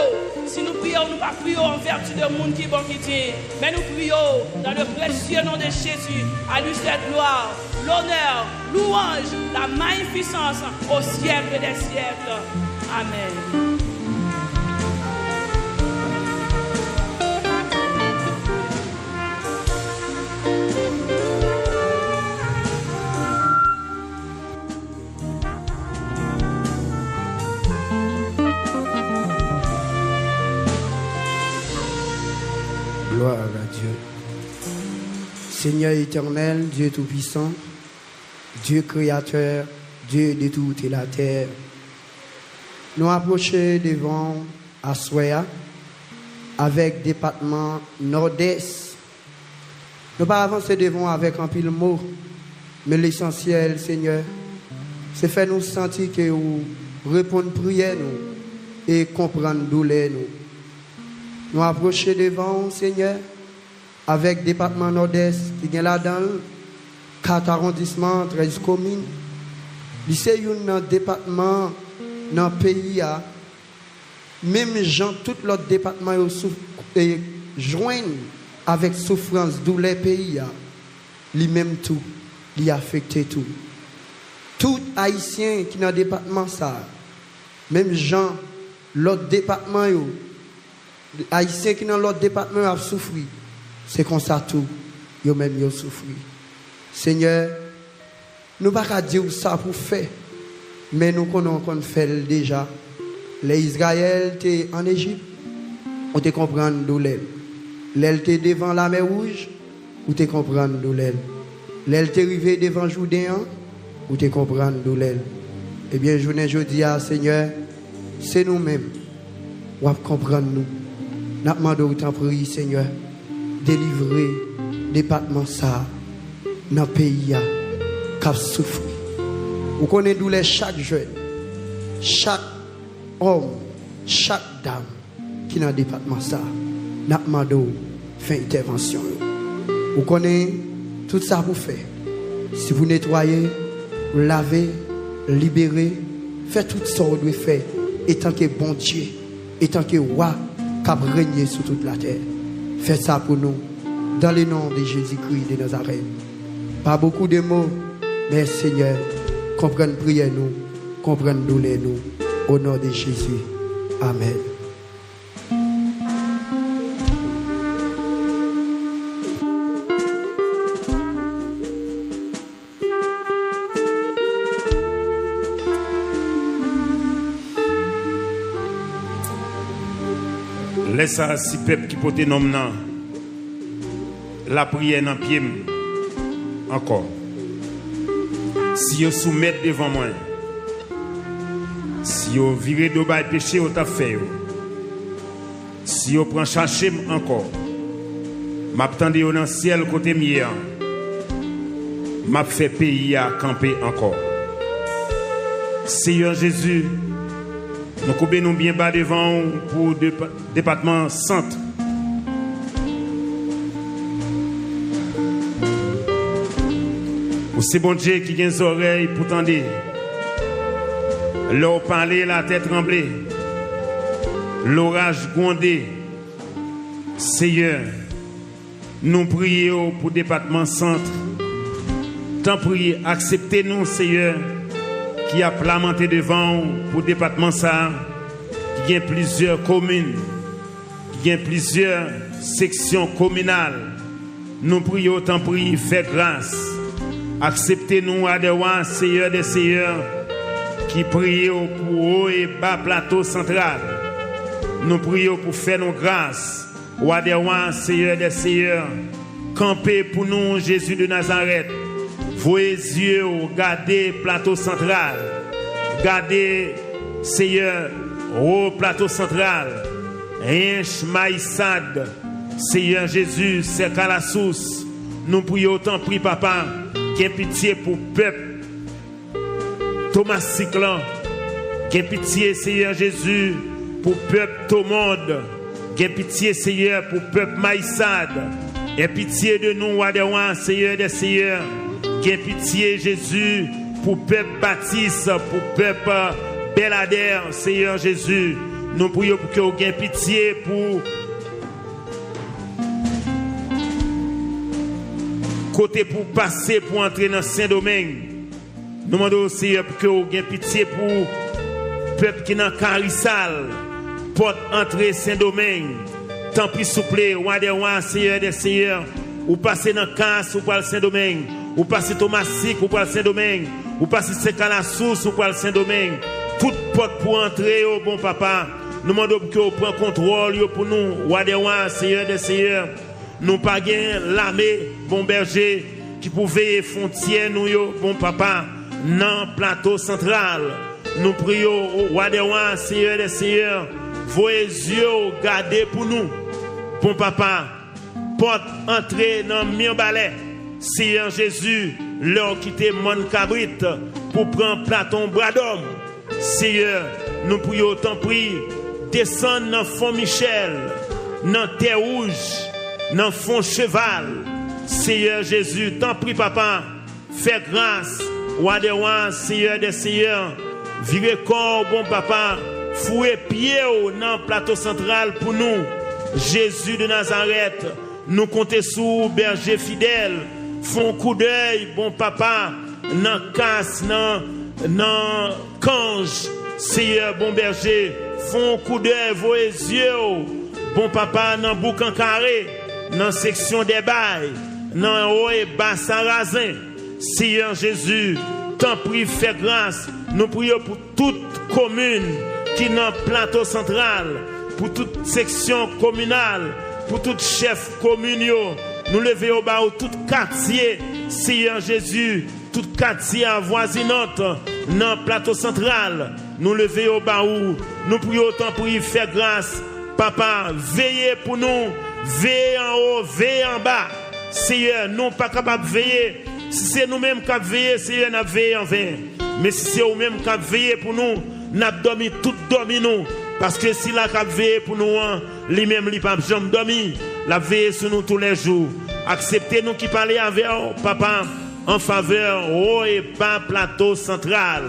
Si nous prions, nous ne prions pas en vertu de monde qui est bon qui dit, mais nous prions dans le précieux nom de Jésus. À lui cette gloire, l'honneur, louange, la magnificence au siècle des siècles. Amen. Gloire à Dieu. Seigneur éternel, Dieu tout-puissant, Dieu créateur, Dieu de toute la terre, nous approchons devant Assoya avec département nord-est. Nous pas avancer devant avec un pile mot, mais l'essentiel, Seigneur, c'est faire nous sentir que nous répondons prière nous et comprendre douleur nous. Nous approchons devant, Seigneur, avec le département nord-est qui est là-dedans, 4 arrondissements, 13 communes. C'est un département dans le pays. Même gens, tout l'autre département joignent avec souffrance, douleur pays. Lui-même tout, lui affecte tout. Tout Haïtien qui est dans le département, ça, même gens, l'autre département, Haïtiens qui dans l'autre département ont souffert. C'est comme ça tout. Ils même ont souffert. Seigneur, nous ne pouvons pas dire ça pour faire. Mais nous connaissons qu'on fait déjà. Les Israël étaient en Égypte. on te comprend d'où l'aile. L'aile t'est devant la mer rouge, ou te comprend d'où l'aile. L'aile t'est arrivé devant Jourdain, ou te comprend d'où l'aile. Eh bien, je dis à Seigneur, c'est nous-mêmes, ou comprendre nous. Nous demandons autant prier, Seigneur, délivrer département ça, dans le pays qui a souffert. Vous connaissez d'où chaque jeune, chaque homme, chaque dame qui est dans le département ça. Nous demandons faire intervention. Vous connaissez tout ça pour faire. Si vous nettoyez, vous lavez, libérez, faites tout ça que vous devez faire. Et tant que bon Dieu, et tant que roi qui a régné sur toute la terre. Faites ça pour nous, dans le nom de Jésus-Christ de Nazareth. Pas beaucoup de mots, mais Seigneur, comprenne prière nous, comprenne douleur nous, au nom de Jésus. Amen. Laisse si peuple qui porte nom la prière dans pied encore. Si vous soumettez devant moi, si vous virez de bas péché au t'a fait, si vous prenez chercher encore, m'attendez dans le ciel côté mien, m'a fait pays à camper encore. Seigneur Jésus, nous coupons bien bas devant pour le département centre. C'est bon Dieu qui a des oreilles pour tendre. L'eau parler, la tête trembler. L'orage grondé. Seigneur, nous prions pour le département centre. Tant prier, acceptez-nous, Seigneur, qui a plamenté devant pour le département ça, qui a plusieurs communes, qui a plusieurs sections communales. Nous prions, tant prier, faites grâce. Acceptez-nous, Adewa, Seigneur des Seigneurs, qui prions pour haut et bas plateau central. Nous prions pour faire nos grâces. Adewa, Seigneur des Seigneurs, campez pour nous, Jésus de Nazareth. Vos yeux, gardez plateau central. Gardez, Seigneur, au plateau central. Inch Maïsad, Seigneur Jésus, c'est qu'à la source. Nous prions autant, prie, Papa. Qu'un pitié pour le peuple Thomas Cyclan, qu'un pitié Seigneur Jésus pour le peuple Tomode, qu'un pitié Seigneur pour le peuple Maïsad, et pitié de nous Wadewan Seigneur des Seigneurs, qu'un pitié Jésus pour le peuple Baptiste, pour le peuple Belader Seigneur Jésus, nous prions pour que vous ayez pitié pour côté pour passer, pour entrer dans Saint-Domingue. Nous demandons aussi que vous ayez pitié pour le peuple qui est dans Carissal, porte entrer Saint-Domingue. Tant pis souple, Wadewa, Seigneur des Seigneurs, ou passez dans Casse, ou par le Saint-Domingue, ou passez Thomas-Sic, ou par le Saint-Domingue, ou passez Seca-la-Source, ou par le Saint-Domingue. Toute porte pour entrer, au bon papa. Nous demandons que vous preniez contrôle pour nous, Wadewa, Seigneur des Seigneurs. Nous pas l'armée, bon berger, qui pouvait frontière nous, bon papa, dans le plateau central. Nous prions au Wadewa, Seigneur des Seigneurs, vos yeux gardez pour nous, bon papa, porte entrer dans le Mirbalet, Seigneur Jésus, leur quitter mon cabrit pour prendre Platon Bradom. Seigneur, nous prions autant prier, descendre dans Font Michel, dans Terre Rouge, dans Font Cheval. Seigneur Jésus, t'en prie papa, fais grâce, Wadewa, Seigneur des Seigneurs, virez corps, bon papa, fouez pied dans le plateau central pour nous, Jésus de Nazareth, nous comptons sur berger fidèle, font coup d'œil, bon papa, dans casse, dans cange, Seigneur, bon berger, font coup d'œil, vos yeux, bon papa, dans boucan carré, dans section des bails, dans haut et bas sarrasin. Seigneur Jésus, t'en prie, fais grâce. Nous prions pour toute commune qui est dans le plateau central, pour toute section communale, pour tout chef communaux. Nous levons au bas tout quartier, Seigneur Jésus, tout quartier avoisinant dans le plateau central. Nous levons au bas où nous prions autant pour y faire grâce. Papa, veillez pour nous, veillez en haut, veillez en bas. Seigneur, nous pas capables de veiller. Si c'est nous-mêmes qui veillons, Seigneur, nous veillons en vain. Mais si c'est nous-mêmes qui veillons pour nous, nous dormi, tout dormi nous. Parce que si la cap veille pour nous, lui-même, il pas jamais dormi. La veille sur nous tous les jours. Acceptez-nous qui parlent avec papa en faveur haut et bas plateau central.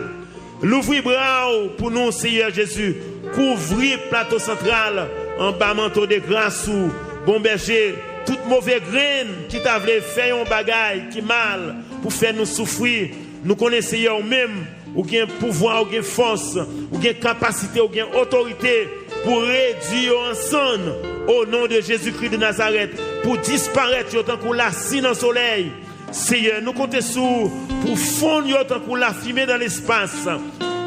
L'ouvrir bras pour nous, Seigneur Jésus. Couvrir plateau central en bas manteau de grâce ou bon berger. Toute mauvaise graine qui t'a voulu faire un bagage qui mal pour faire nous souffrir. Nous connaissons même ou bien pouvoir, ou bien force, ou bien capacité, ou bien autorité pour réduire ensemble au nom de Jésus-Christ de Nazareth, pour disparaître autant que la cime dans le soleil. Seigneur, nous comptons sur pour fondre autant que la fumée dans l'espace.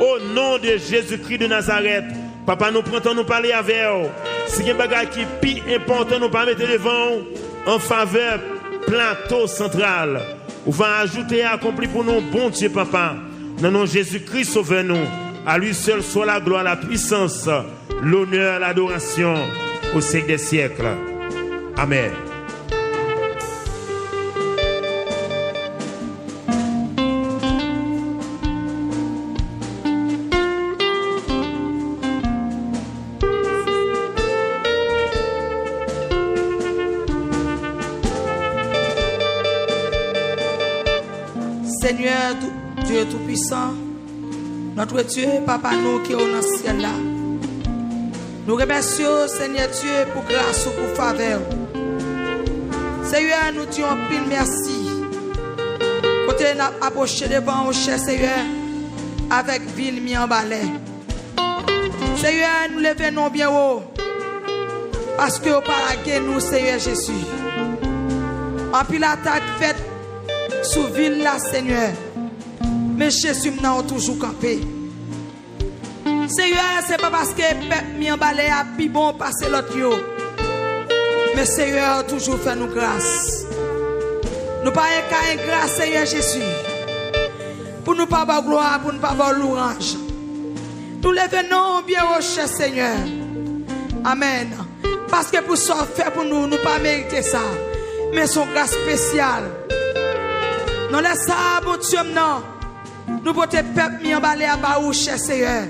Au nom de Jésus-Christ de Nazareth, papa, nous prenons nous parler avec vous. Si il y a un bagage qui est plus important, nous pas mettre devant en faveur plateau central. On va ajouter et accomplir pour nous, bon Dieu, papa. Dans le nom de Jésus-Christ, sauve-nous. À lui seul soit la gloire, la puissance, l'honneur, l'adoration au siècle des siècles. Amen. Seigneur, Dieu Tout-Puissant, notre Dieu, Papa nous qui est dans le ciel là. Nous remercions, Seigneur Dieu, pour grâce ou pour faveur. Seigneur, nous disons pile merci. Quand nous avons approché devant au cher Seigneur, avec ville mis en balai. Seigneur, nous levons bien haut. Parce que vous parlez nous, Seigneur Jésus. En pile attaque faite sous ville là, Seigneur. Mais Jésus n'a toujours campé. Seigneur, c'est pas parce que mi en balai a plus bon passer l'autre yo. Mais Seigneur, toujours fait nous grâce. Nous pas un grâce, Seigneur Jésus. Pour nous pas avoir gloire, pour nous pas avoir louange. Nous levons bien au cher Seigneur. Amen. Parce que pour ce fait pour nous, nous pas mériter ça. Mais son grâce spéciale. Nous laissons ça, bon Dieu, non. Nous pouvons peuple mis en balai à bas au cher Seigneur.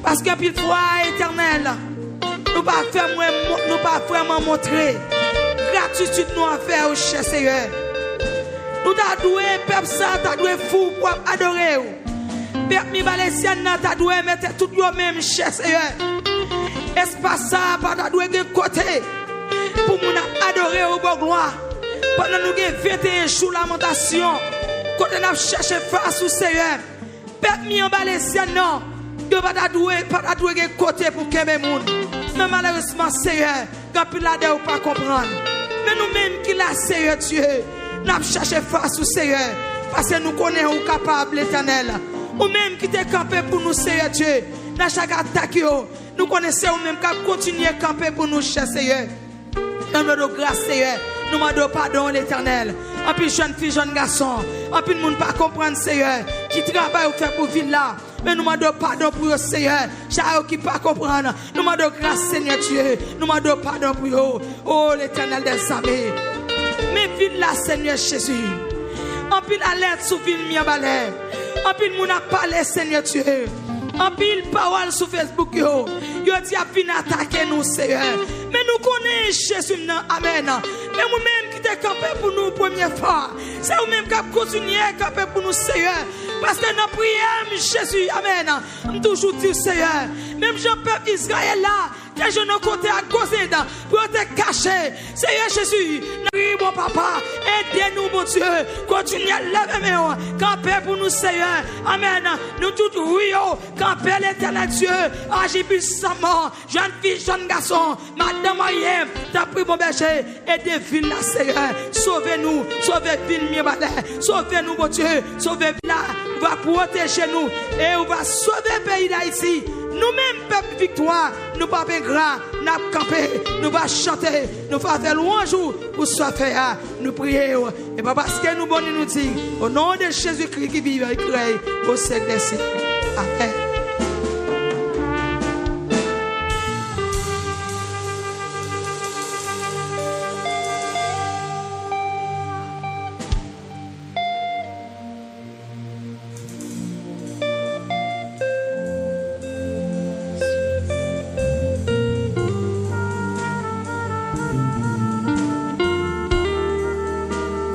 Parce que puis foi éternel, nous pas vraiment montrer gratitude nous en faire au cher Seigneur. Nous t'a doué peuple ça, t'a doué fou pour adorer. Peuple mi balésien t'a doué mettre tout yo même cher Seigneur. Espace ça pas t'a doué de côté pour nous adorer au bon gloire. Pendant nous 21 jours lamentation, quand on a cherché face au Seigneur. Peuple mi en balésien non. Dieu va t'adouer de côté pour que les gens. Mais malheureusement, Seigneur, quand il a dit, pas comprendre. Mais nous-mêmes qui l'a, Seigneur Dieu, nous avons cherché face au Seigneur. Parce que nous connaissons capable l'éternel. Ou même qui t'es campé pour nous, Seigneur Dieu. Dans chaque attaque, nous connaissons ou même qui continuer à camper pour nous, cher Seigneur. Dans notre grâce, Seigneur, nous demandons pardon l'éternel. En plus, jeune fille, jeune garçon, en plus, nous ne pas comprendre, Seigneur, qui travaille ou fait pour vivre là. Mais nous demandons pardon pour eux, Seigneur. Chacun qui ne pas comprendre. Nous demandons grâce, Seigneur Dieu. Nous demandons pardon pour eux. Oh, l'éternel des armées. Mais ville là, Seigneur Jésus. En pile alerte sous ville miabalais. En pile, nous n'a parlé, Seigneur Dieu. En pile, parole sur Facebook, yo dit à venir attaquer nous, Seigneur. Mais nous connaissons Jésus, amen. Mais nous-mêmes qui t'es campé pour nous, première fois. C'est nous-mêmes qui avons continué à camper pour nous, Seigneur. Parce que nous prions Jésus, amen. Nous toujours dire, Seigneur, même Jean-Peuple Israël là, que je ne compte à cause pour te cacher. Seigneur Jésus, nous mon papa, aidez-nous, mon Dieu. Continuez à lever mes camper pour nous, Seigneur. Amen. Nous tous rions, camper l'éternel Dieu. Agis puissamment, jeune fille, jeune garçon, madame Marie, t'as pris mon berger, aidez ville là, Seigneur. Sauvez-nous, sauvez ville Miabalais, sauvez-nous, mon Dieu, sauvez là, va protéger nous et on va sauver le pays d'Haïti. Nous-mêmes, peuple victoire, nous pas gras, nous pas camper, nous pas chanter, nous pas faire louange pour soit fait. Nous prions. Et pas parce que nous bonnes nous dit, au nom de Jésus-Christ qui vit et crée au siècle des siècles. Amen.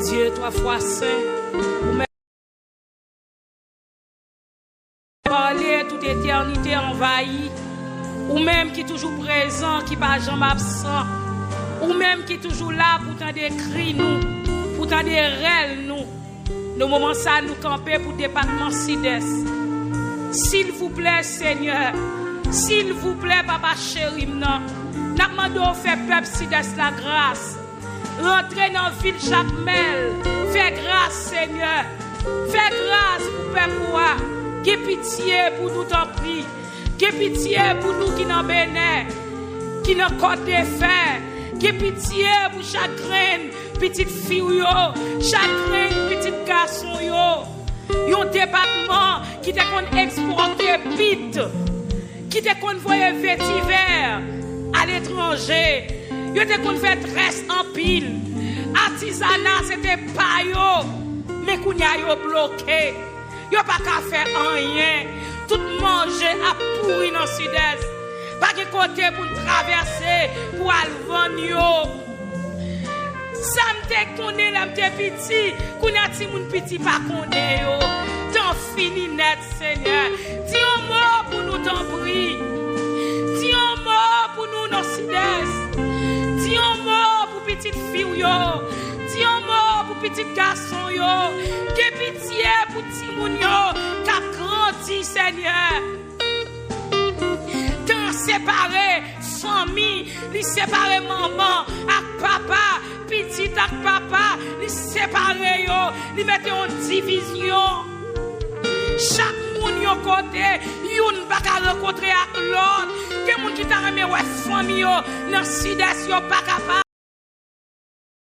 Dieu, toi, foi saint, ou même parler toute éternité envahie, ou même qui est toujours présent, qui pas jamais absent, ou même qui est toujours là pour t'en décrire nous, pour t'en décrire nous. Nos moments ça nous camper pour le département Sides. S'il vous plaît, Seigneur, s'il vous plaît, Papa chéri, nous demandons faire peuple Sides la grâce. Rentrez dans la ville Jacmel. Fais grâce, Seigneur. Fais grâce pour peuple. Qu'aie pitié pour nous, t'en prie. Qu'aie pitié pour nous qui n'en bénissent, qui n'en côte de fer. Qu'aie pitié pour chacun, petite fille, chacun, petit garçon. Un département qui te qu'on exporter vite, qui te qu'on voyer vétiver à l'étranger. Yo te kon fait tresse en pile. Artisanat c'était pas yo. Mais kounya yo bloqué. Yo pas qu'à faire rien. Tout manger a pourri dans sud-est. Pas de côté pour traverser pour aller vendre yo. Ça m'te connaît là m'te petit. Kounya ti moun petit pas connaît yo. T'en fini net Seigneur. Dis un mot pour nous t'en prie. Dis un mot pour nous dans sud-est. Dis un mot pour petite fille yo. Dis un mot pour petit garçon yo. Que pitié pour petit moun yo qui a grandi Seigneur. Tant séparé famille, li séparé maman avec papa, petit avec papa, li séparé yo, li mette en division. Chaque moun yo côté, yon pa ka rencontrer avec l'autre. Que moun qui t'a remis ouais famille yo, dans sud-est yo pas capable.